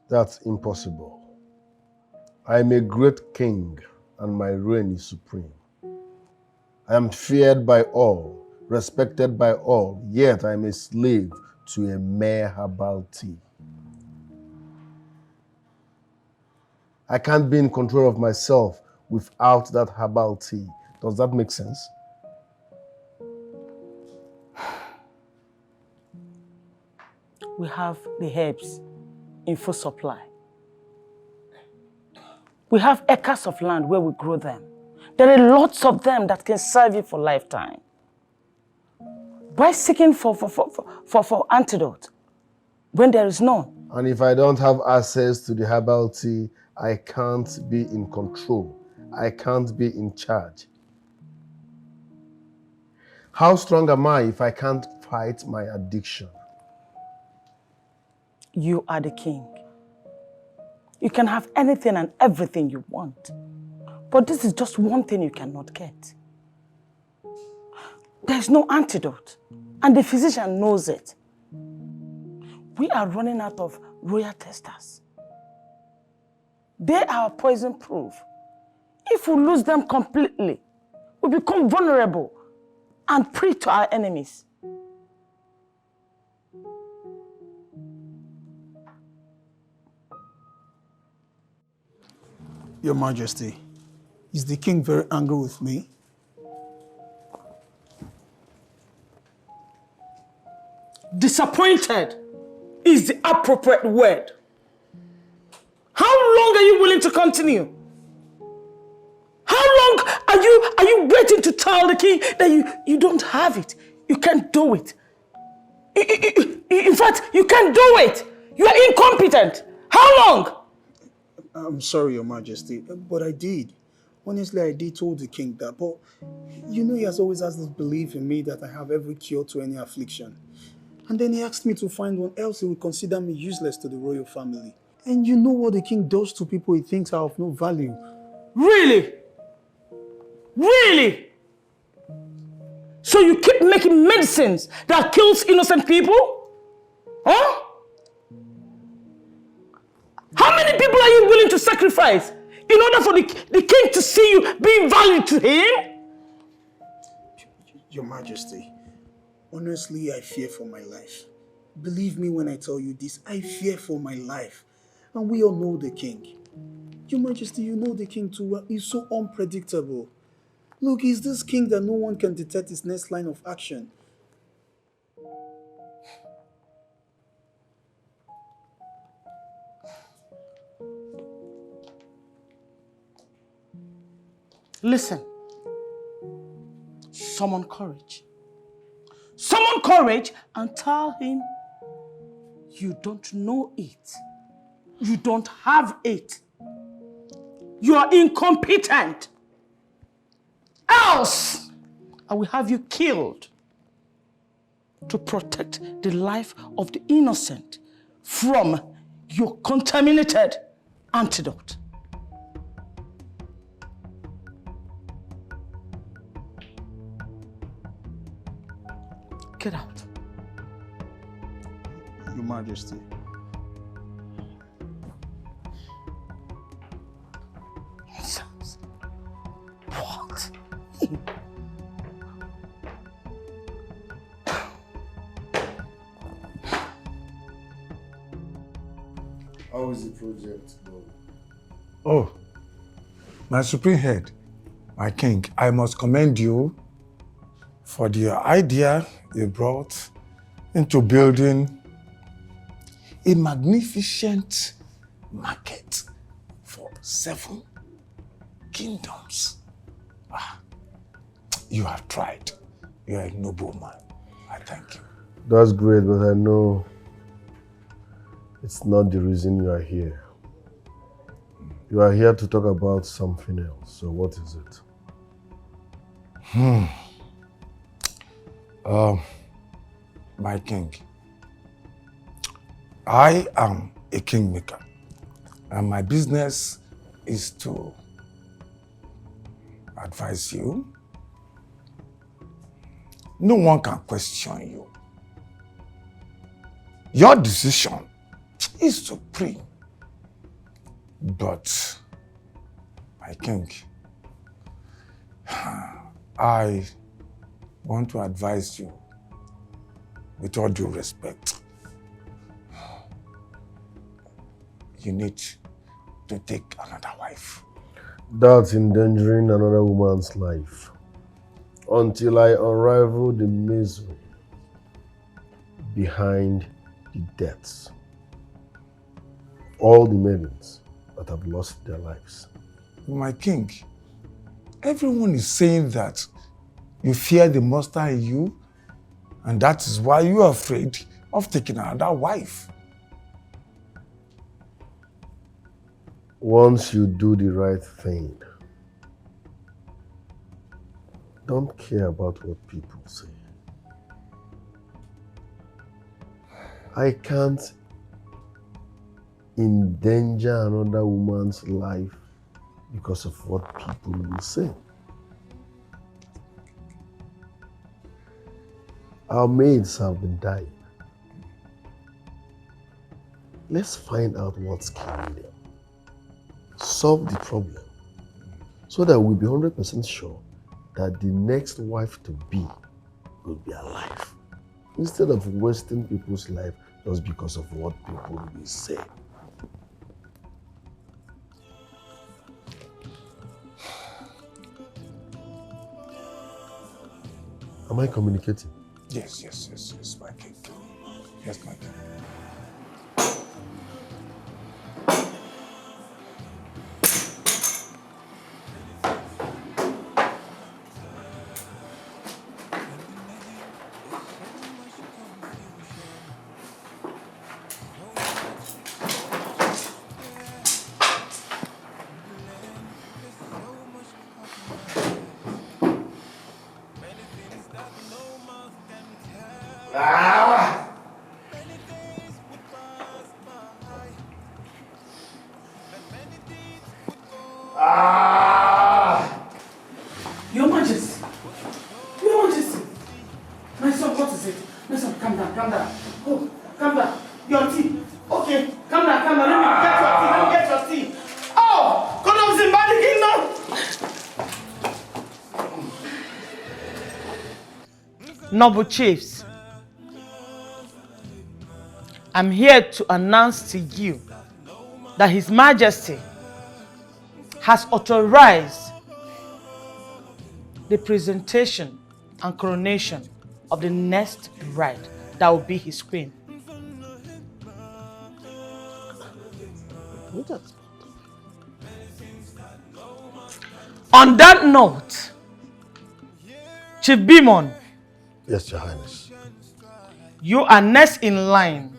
That's impossible. I am a great king and my reign is supreme. I am feared by all, respected by all, yet I am a slave to a mere herbal tea. I can't be in control of myself without that herbal tea. Does that make sense? We have the herbs in full supply. We have acres of land where we grow them. There are lots of them that can serve you for a lifetime. Why seeking for antidote when there is none? And if I don't have access to the herbal tea, I can't be in control. I can't be in charge. How strong am I if I can't fight my addiction? You are the king. You can have anything and everything you want. But this is just one thing you cannot get. There's no antidote. And the physician knows it. We are running out of royal testers. They are poison proof. If we lose them completely, we become vulnerable and prey to our enemies. Your Majesty, is the king very angry with me? Disappointed is the appropriate word. How long are you willing to continue? How long are you waiting to tell the king that you don't have it? You can't do it. In fact, you can't do it. You are incompetent. How long? I'm sorry, Your Majesty, but I did. Honestly, I did told the king that, but you know he has always has this belief in me that I have every cure to any affliction. And then he asked me to find one, else he would consider me useless to the royal family. And you know what the king does to people he thinks are of no value. Really? Really? So you keep making medicines that kills innocent people? Huh? How many people are you willing to sacrifice in order for the king to see you being valued to him? Your Majesty, honestly, I fear for my life. Believe me when I tell you this, I fear for my life. And we all know the king. Your Majesty, you know the king too well. He's so unpredictable. Look, he's this king that no one can detect his next line of action. Listen. Summon courage. Summon courage and tell him you don't know it. You don't have it. You are incompetent. Else, I will have you killed to protect the life of the innocent from your contaminated antidote. Get out. Your Majesty. What? How is the project going? Oh, my supreme head, my king, I must commend you for the idea you brought into building a magnificent market for 7 kingdoms. You have tried. You are a noble man. I thank you. That's great, but I know it's not the reason you are here. You are here to talk about something else. So what is it? My king, I am a kingmaker, and my business is to advise you. No one can question you. Your decision is supreme. But, my king, I want to advise you with all due respect. You need to take another wife. That's endangering another woman's life. Until I unravel the misery behind the deaths. All the maidens that have lost their lives. My king, everyone is saying that you fear the monster in you, and that is why you are afraid of taking another wife. Once you do the right thing, don't care about what people say. I can't endanger another woman's life because of what people will say. Our maids have been dying. Let's find out what's killing them. Solve the problem so that we'll be 100% sure that the next wife to be will be alive. Instead of wasting people's life just because of what people will say. Am I communicating? Yes, my king. Yes, my king. Your Majesty! Your Majesty! My son, what is it? My son, calm down. Oh, calm down. Your tea. Okay, calm down. Let me get your tea. Oh, God of Zimbabwe Kingdom! Noble chiefs, I'm here to announce to you that His Majesty has authorized the presentation and coronation of the next bride that will be his queen. On that note, Chief Bimon. Yes, Your Highness. You are next in line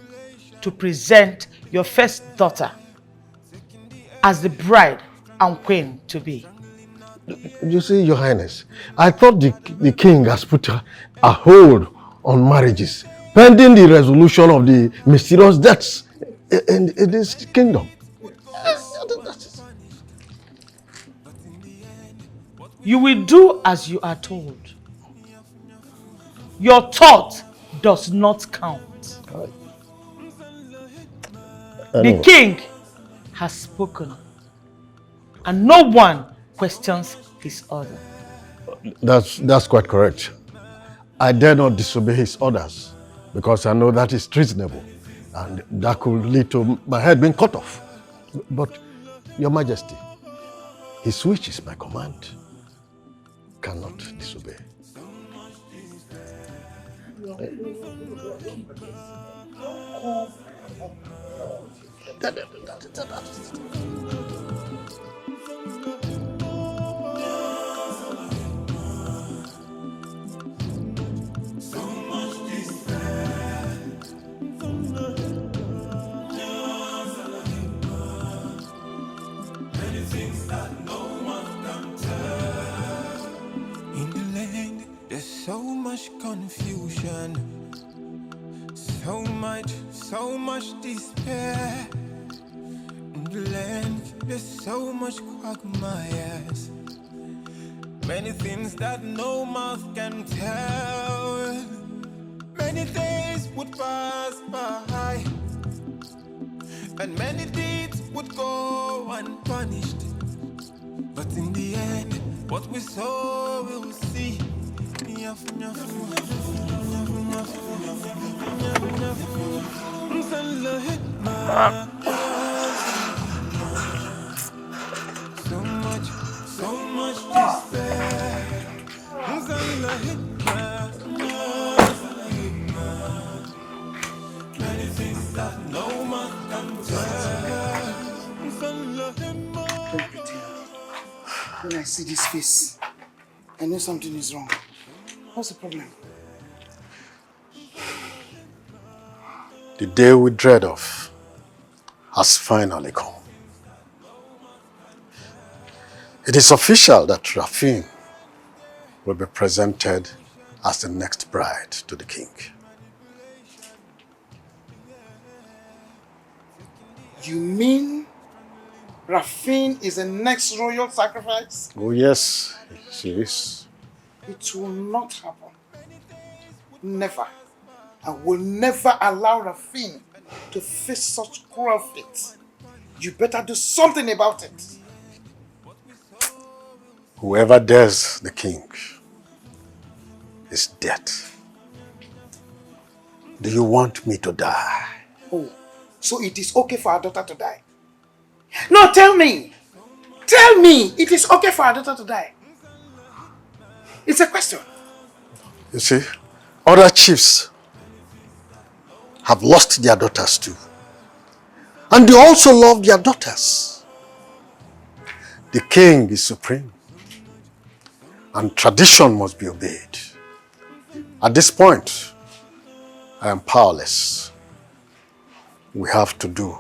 to present your first daughter as the bride and queen to be. You see, Your Highness, I thought the king has put a hold on marriages pending the resolution of the mysterious deaths in this kingdom. You will do as you are told. Your thought does not count. The king has spoken, and no one questions his order. That's quite correct. I dare not disobey his orders because I know that is treasonable and that could lead to my head being cut off. But, Your Majesty, his wish is my command. Cannot disobey. In the land, there's so much confusion, so much despair. In the land, there's so much quagmires, many things that no mouth can tell. Many days would pass by, and many deeds would go unpunished. But in the end, what we saw we'll see. So much despair. Many things that no man can tell. When I see this face, I know something is wrong. What's the problem? The day we dread of has finally come. It is official that Rafin will be presented as the next bride to the king. You mean Rafin is the next royal sacrifice? Oh yes, she is. It will not happen. Never. I will never allow Rafin to face such cruel fate. You better do something about it. Whoever dares the king is dead. Do you want me to die? Oh, so it is okay for our daughter to die? No, tell me! Tell me it is okay for our daughter to die. It's a question. You see, other chiefs have lost their daughters too. And they also love their daughters. The king is supreme. And tradition must be obeyed. At this point, I am powerless. We have to do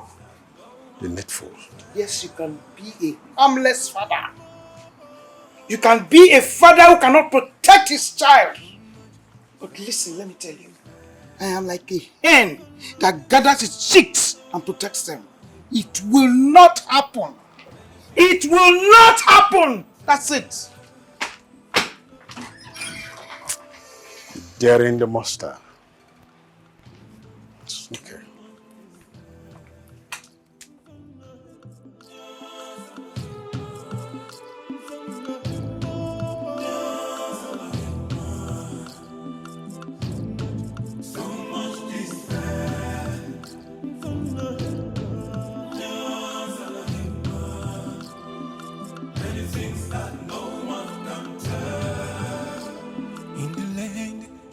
the needful. Yes, you can be a harmless father. You can be a father who cannot protect his child. But listen, let me tell you. I am like a hen that gathers its chicks and protects them. It will not happen. It will not happen. That's it. Daring the master. It's okay.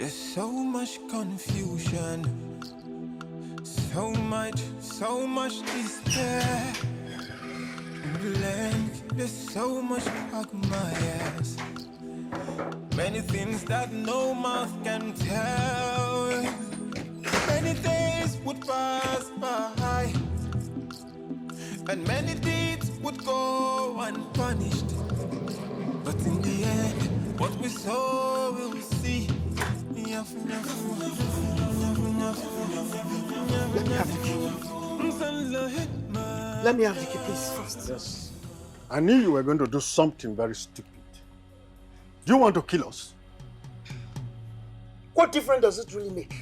So much confusion, so much despair. In the land, there's so much quagmires, many things that no mouth can tell. Many days would pass by, and many deeds would go unpunished. But in the end, what we saw we'll see. Let me have the key. Let me have the key, please, first. Yes. I knew you were going to do something very stupid. Do you want to kill us? What difference does it really make?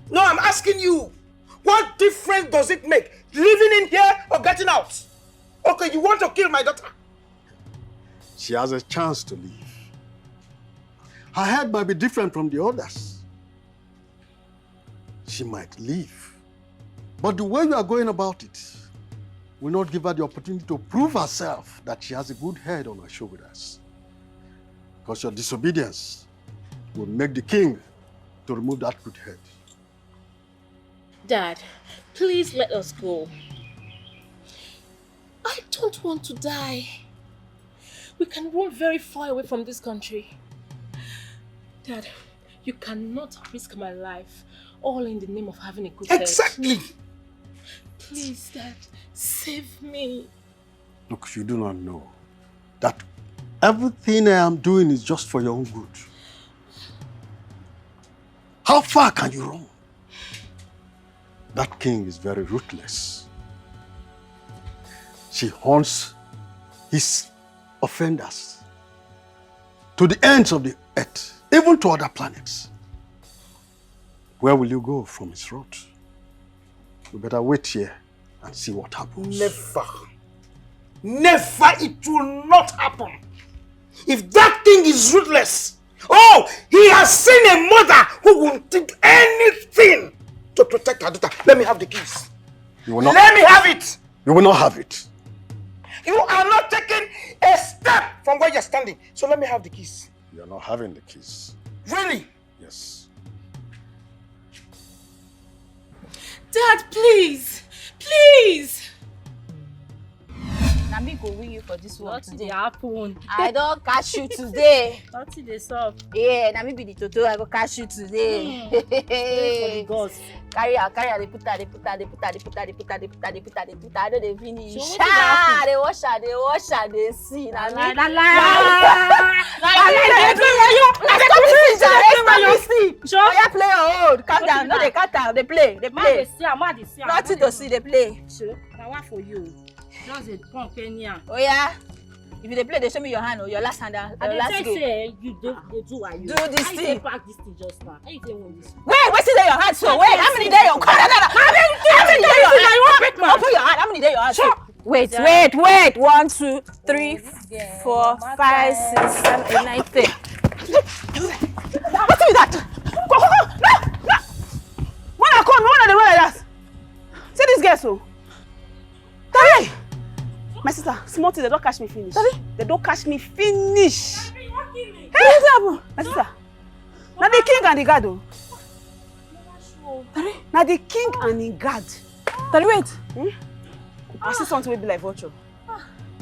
No, I'm asking you. What difference does it make? Living in here or getting out? Okay, you want to kill my daughter? She has a chance to leave. Her head might be different from the others. She might leave. But the way you are going about it will not give her the opportunity to prove herself that she has a good head on her shoulders. Because your disobedience will make the king to remove that good head. Dad, please let us go. I don't want to die. We can run very far away from this country. Dad, you cannot risk my life all in the name of having a good health. Exactly. Please, Dad, save me. Look, you do not know that everything I am doing is just for your own good. How far can you run? That king is very ruthless. She hunts his offenders to the ends of the earth, even to other planets. Where will you go from his road? You better wait here and see what happens. Never. Never, it will not happen. If that king is ruthless, oh, he has seen a mother who will do anything to protect her daughter. Let me have the keys. You will not. Let me have it. You will not have it. You are not taking a step from where you're standing. So let me have the keys. You are not having the keys. Really? Yes. Dad, please. Please. Na me go win you for this one Nothing today. dey happen. I don't catch you today. Nothing dey sup. Yeah, na me be the Toto. I go catch you today. For the gods. Carry her, they put her. I know they finish. So Ah, they wash her, they see. Na me. La. Oya play your own. Calm down. No, they cut down. They play. Nothing to see. They play. Na one for you. Just a pump anyhow. Oh yeah. If you dey play, they show me your hand or your last hand. I Last dey game. say you do what you Do this I thing. pack this thing just now. How you take one this? Wait, what's in your hand? So wait, how many there your hand? How many there your hand? Open your hand. How many there your hand? Wait. 1, 2, 3, 4, 5, 6, 7, 8, 9, 10. What's with that? Go. No. When I come, when they run like that. See this girl so. Daddy. My sister, small thing, they don't catch me finish. Daddy? They don't catch me finish. Hey, what's happened? My sister. Now the king and the guard. Daddy? Now the king and the guard. Daddy, wait. I see something will be like vulture.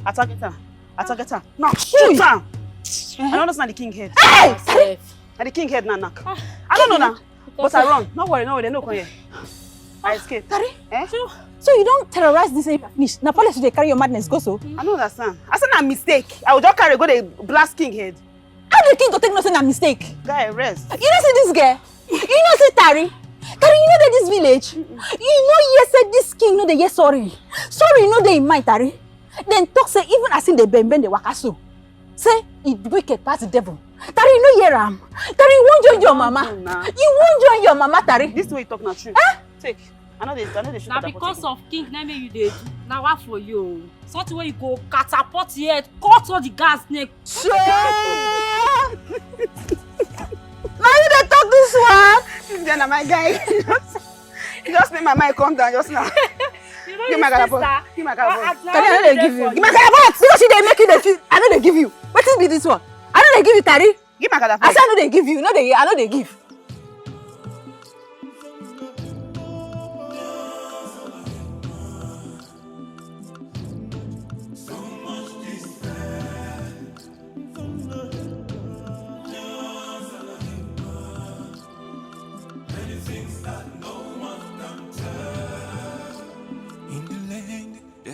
Attack it. Now shoot her. I don't understand the king head. Hey! Now the king head now knock. I don't know now. But I run. No worry, they don't come here. I escape. Daddy? Eh? So you don't terrorize this finish. Now police they carry your madness go so. I don't understand. I said a mistake. I will just carry go the blast king head. How the king go take no say na mistake? Guy, rest. You know see this girl? You know say Tari? Tari, you know that this village? You know yes say this king no dey hear sorry. Sorry no dey in mind, Tari. Then talk say even as in the bend the waka so. Say it wicked pass the devil. Tari, you know hear am. Tari, you won't join your mama. You won't join your mama, Tari. This way you talk not true. Take. I know they shoot. Now because of king, na me you dey do. Now what for you? Something where you go catapult here, cut all the gas neck. Sure. Now you dey talk this one. This guy na my guy. Just make my mind calm down just now. You know Give my calabash. Give my calabash. Tari, I know they give you. Give my calabash. Because she dey make you dey feel. I know they give you. What is be this one? I know they give you, Tari. Give my calabash. I say I know they give you. No they. I know they give.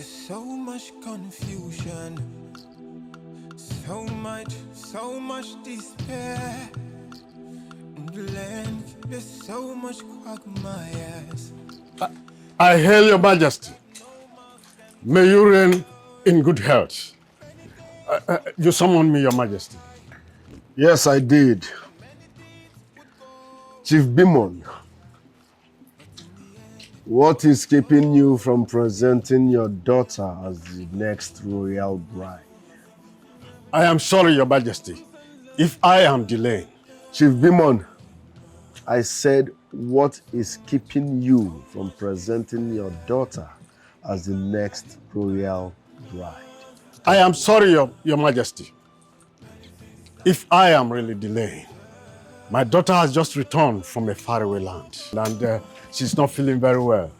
So much confusion, so much despair. In the land, there's so much quagmires. I hail your majesty. May you reign in good health. You summoned me, your majesty. Yes, I did. Chief Bimon, what is keeping you from presenting your daughter as the next royal bride? I am sorry, your majesty, if I am delaying. Chief Bimon, I said, what is keeping you from presenting your daughter as the next royal bride? I am sorry, your majesty, if I am really delaying. My daughter has just returned from a faraway land and she's not feeling very well.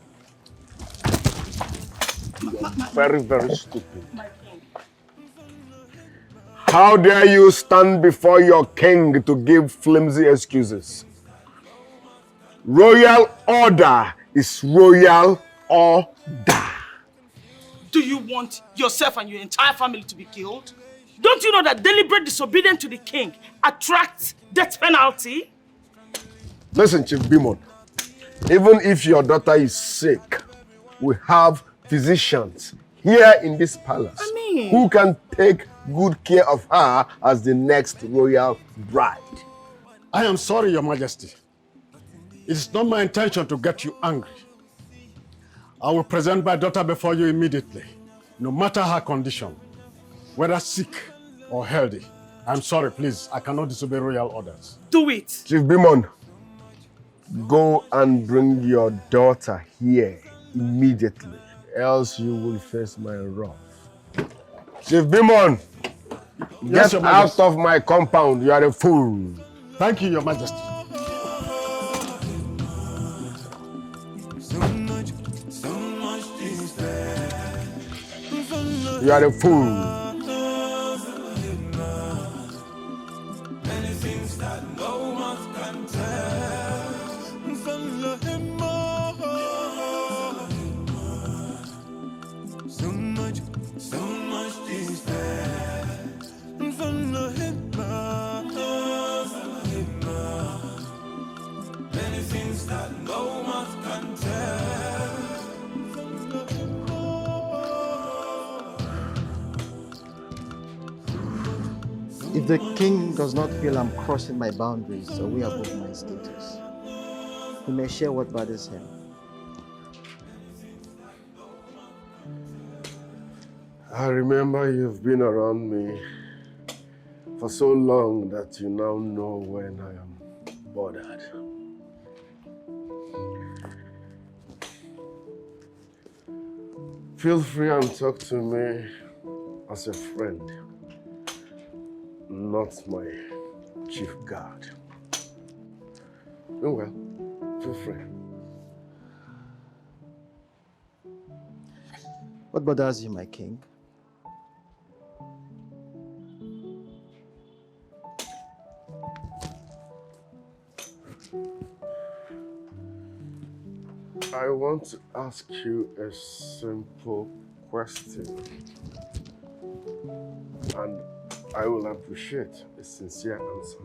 Very, very stupid. How dare you stand before your king to give flimsy excuses? Royal order is royal order. Do you want yourself and your entire family to be killed? Don't you know that deliberate disobedience to the king attracts death penalty? Listen, Chief Bimon, even if your daughter is sick, we have physicians here in this palace who can take good care of her as the next royal bride. I am sorry, Your Majesty. It is not my intention to get you angry. I will present my daughter before you immediately, no matter her condition, whether sick or healthy. I'm sorry, please. I cannot disobey royal orders. Do it. Chief Bimon, go and bring your daughter here immediately, else you will face my wrath. Chief Bimon, Yes, get Your out Majesty. of my compound. You are a fool. Thank you, Your Majesty. You are a fool. Many things that no man can tell. So much is there. Many things that no man can tell. If the king does not feel I'm crossing my boundaries or way above my status, he may share what bothers him. I remember you've been around me for so long that you now know when I am bothered. Feel free and talk to me as a friend, not my chief guard. Oh well, feel free. What bothers you, my king? I want to ask you a simple question, and I will appreciate a sincere answer.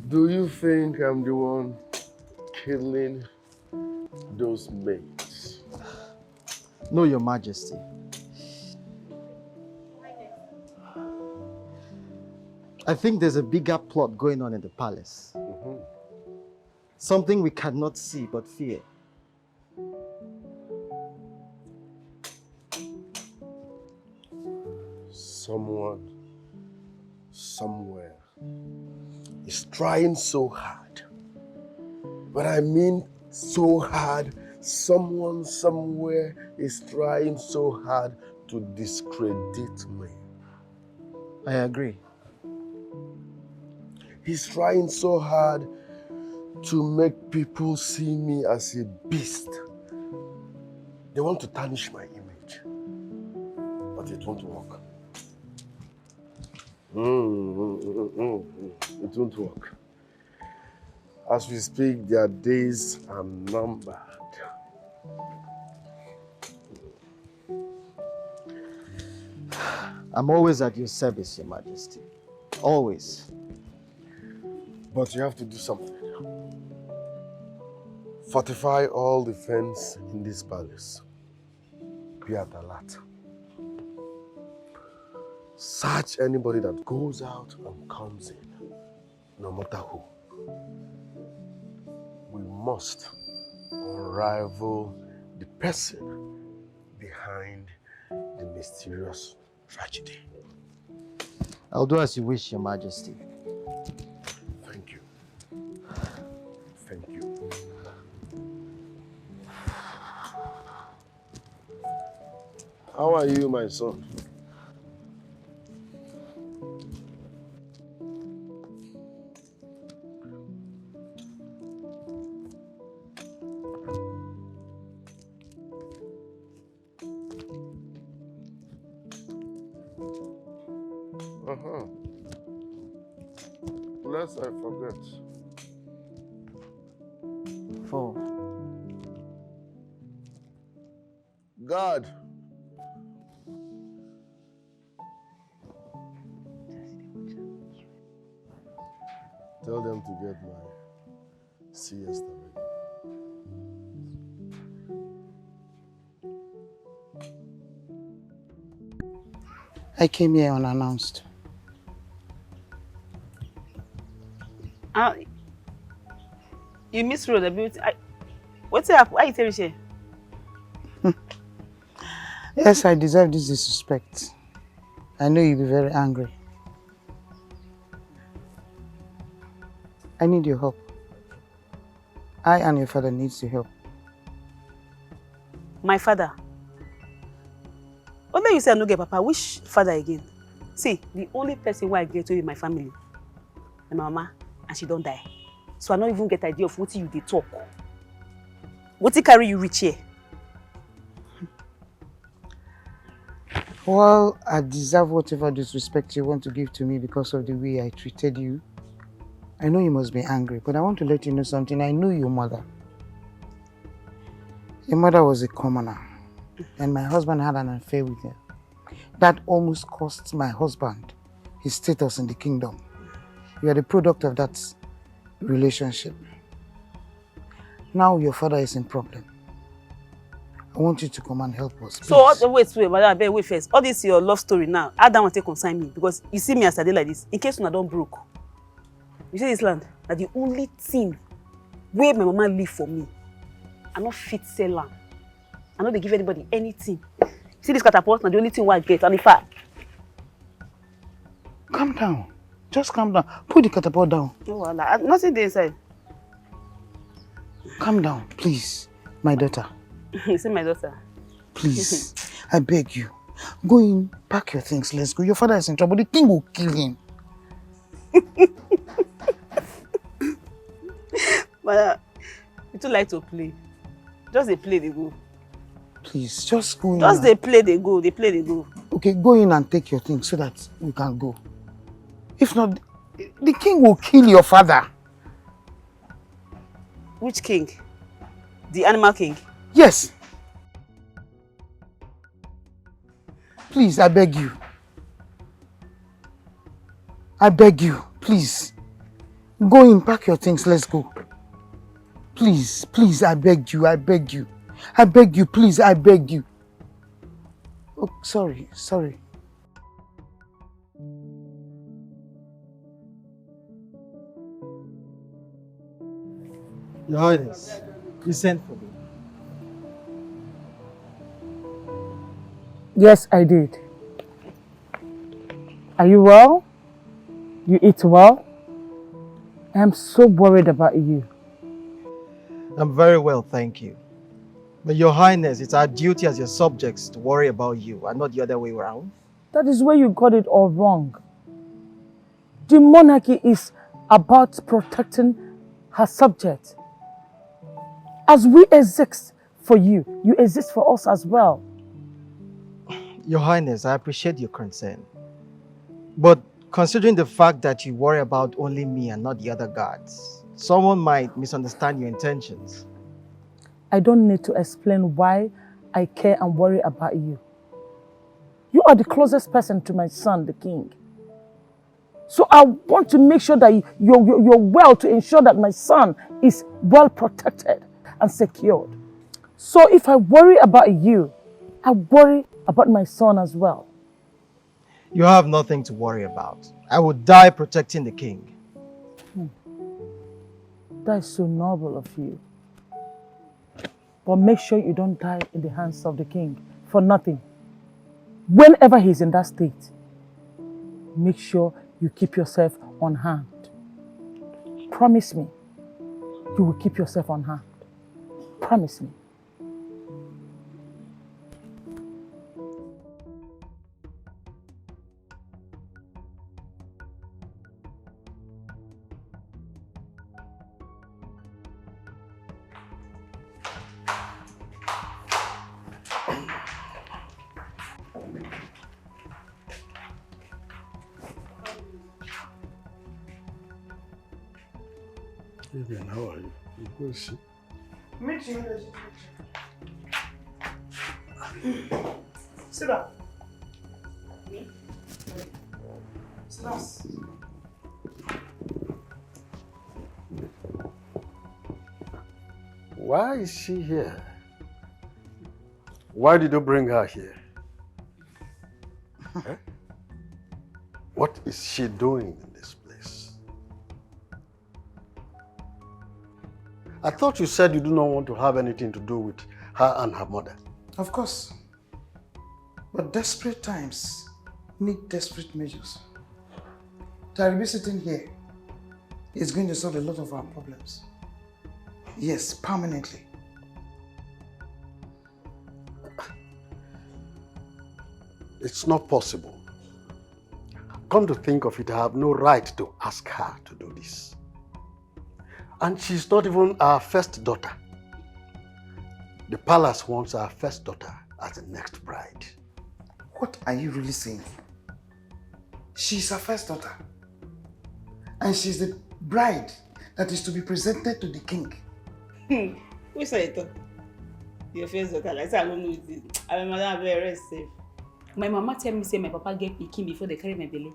Do you think I'm the one killing those maids? No, Your Majesty. I think there's a bigger plot going on in the palace. Something we cannot see but fear. Someone, somewhere, is trying so hard. But I mean so hard, someone, somewhere is trying so hard to discredit me. I agree. He's trying so hard to make people see me as a beast. They want to tarnish my image, but it won't work. It won't work. As we speak, their days are numbered. I'm always at your service, Your Majesty. Always. But you have to do something. Fortify all the fence in this palace. Be at alert. Search anybody that goes out and comes in, no matter who. We must unravel the person behind the mysterious tragedy. I'll do as you wish, Your Majesty. Thank you. Thank you. How are you, my son? Lest I forget. 4. God. Tell them to get my siesta ready. I came here unannounced. You misrode a bit. What's up? Why you tell me she? Yes, I deserve this disrespect. I know you'll be very angry. I need your help. I and your father needs your help. My father? What made you say I no get papa? Which father again? See, the only person who I get to is my family. My mama, and she don't die. So I don't even get idea of what you dey talk. What carry you reach here? Well, I deserve whatever disrespect you want to give to me because of the way I treated you. I know you must be angry, but I want to let you know something. I knew your mother. Your mother was a commoner, and my husband had an affair with her. That almost cost my husband his status in the kingdom. You are the product of that relationship. Now your father is in problem. I want you to come and help us, please. So, wait first. All this your love story now, I don't want to consign me because you see me as I did like this. In case I don't broke. You see this land, that the only thing where my mama live for me, I not fit sell land. I know they give anybody anything. See this catapult, now the only thing I get, and if I... Calm down. Just calm down. Put the catapult down. No, nothing there inside. Calm down, please, my daughter. You see my daughter? Please, I beg you. Go in, pack your things, let's go. Your father is in trouble. The king will kill him. But you too like to play. Just they play, they go. Please, just go in. Just they play, they go. They play, they go. Okay, go in and take your things so that we can go. If not, the king will kill your father. Which king? The animal king? Yes. Please, I beg you. I beg you, please. Go in, pack your things, let's go. Please, please, I beg you, I beg you. I beg you, please, I beg you. Oh, sorry. Your Highness, you sent for me. Yes, I did. Are you well? You eat well? I'm so worried about you. I'm very well, thank you. But Your Highness, it's our duty as your subjects to worry about you and not the other way around. That is where you got it all wrong. The monarchy is about protecting her subjects. As we exist for you, you exist for us as well. Your Highness, I appreciate your concern. But considering the fact that you worry about only me and not the other guards, someone might misunderstand your intentions. I don't need to explain why I care and worry about you. You are the closest person to my son, the king. So I want to make sure that you're well to ensure that my son is well protected and secured. So if I worry about you, I worry about my son as well. You have nothing to worry about. I will die protecting the king. That is so noble of you. But make sure you don't die in the hands of the king for nothing. Whenever he's in that state, make sure you keep yourself on hand. Promise me you will keep yourself on hand. Promise me. Vivian, how are you? Who is she? Meet you. Sit down. Me? Sit down. Why is she here? Why did you bring her here? Eh? What is she doing in this place? I thought you said you do not want to have anything to do with her and her mother. Of course. But desperate times need desperate measures. Taribi sitting here is going to solve a lot of our problems. Yes, permanently. It's not possible. Come to think of it, I have no right to ask her to do this. And she's not even our first daughter. The palace wants our first daughter as the next bride. What are you really saying? She's our first daughter. And she's the bride that is to be presented to the king. Who said it? Your first daughter, I said, I don't know it. I'm very safe. My mama tell me say my papa get pikin before they carry my belly.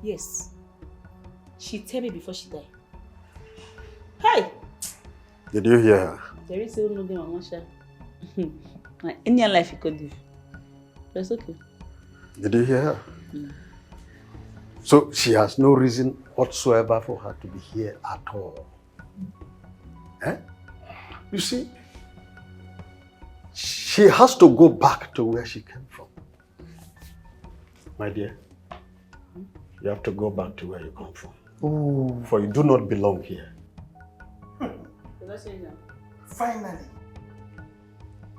Yes. She tell me before she die. Hi! Did you hear her? There is no game on Masha. Any life you could do. That's okay. Did you hear her? So she has no reason whatsoever for her to be here at all. Eh? You see, she has to go back to where she came from. My dear, you have to go back to where you come from. Ooh. For you do not belong here. Finally.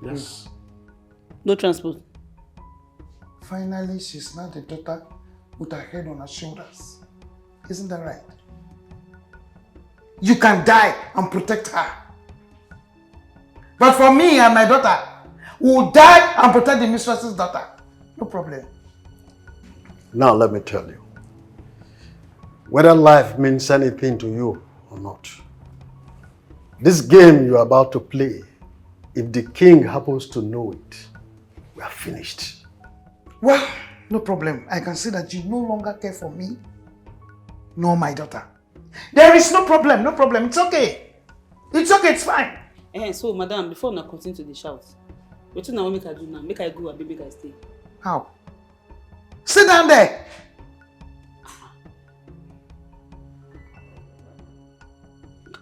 Yes. No transport. Finally, she's not the daughter with her head on her shoulders. Isn't that right? You can die and protect her. But for me and my daughter, we will die and protect the mistress's daughter. No problem. Now let me tell you, whether life means anything to you or not, this game you're about to play, if the king happens to know it, we are finished. Well, no problem. I can see that you no longer care for me, nor my daughter. There is no problem, no problem. It's okay. It's okay, it's fine. So, madam, before I continue to the shout, what do you want me to do now? Make I go and make I stay. How? Sit down there.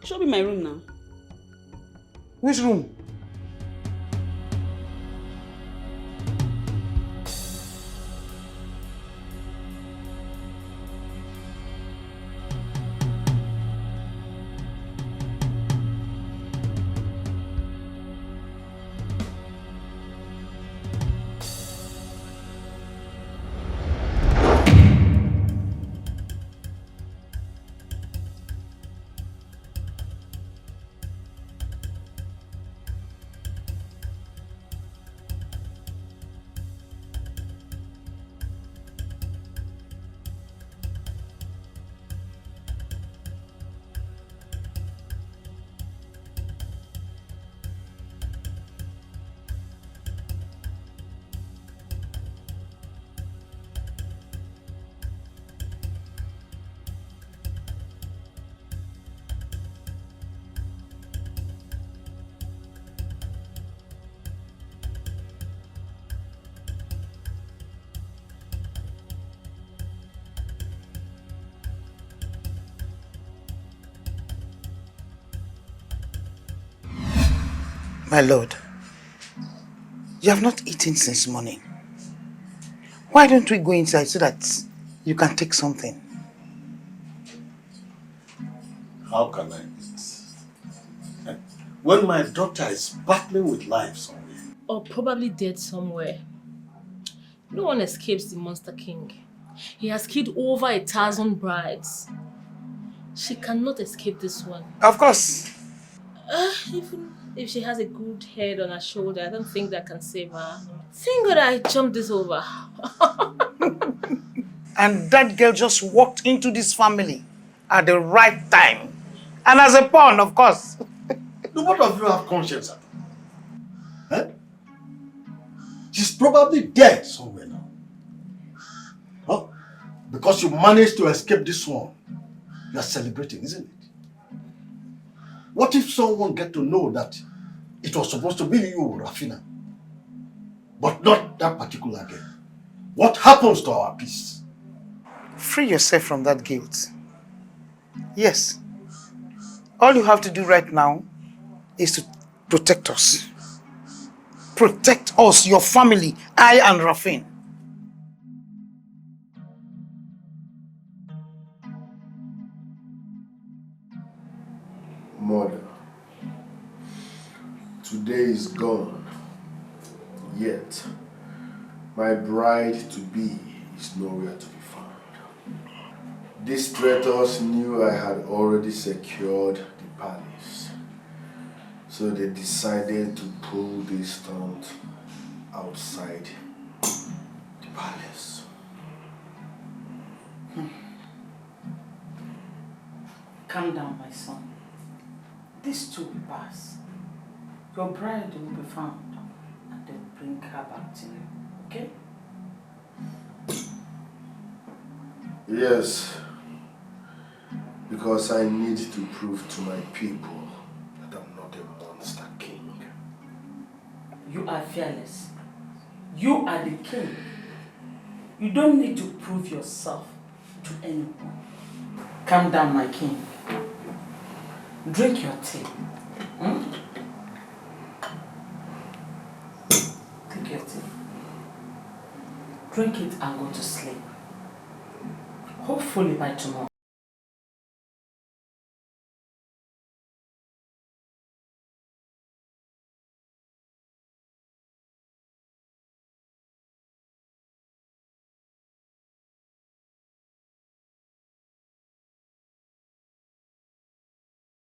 Show me my room now. Which room? My lord, you have not eaten since morning. Why don't we go inside so that you can take something? How can I eat? When my daughter is battling with life somewhere. Or probably dead somewhere. No one escapes the Monster King. He has killed over 1,000 brides. She cannot escape this one. Of course. Even if she has a good head on her shoulder, I don't think that can save her. Thank God I jumped this over. And that girl just walked into this family at the right time And as a pawn, of course. Do both of you have conscience at all? Eh? She's probably dead somewhere now. Huh? Because you managed to escape this one. You are celebrating, isn't it? What if someone get to know that it was supposed to be you, Rafina, but not that particular girl? What happens to our peace? Free yourself from that guilt. Yes. All you have to do right now is to protect us. Protect us, your family, I and Rafin. Mother, today is gone, yet my bride-to-be is nowhere to be found. These traitors knew I had already secured the palace, so they decided to pull this stunt outside the palace. Calm down, my son. This too will pass. Your bride will be found and they will bring her back to you. Okay? Yes, because I need to prove to my people that I'm not a monster king. You are fearless. You are the king. You don't need to prove yourself to anyone. Calm down, my king. Drink your tea. Take your tea. Drink it and go to sleep. Hopefully by tomorrow,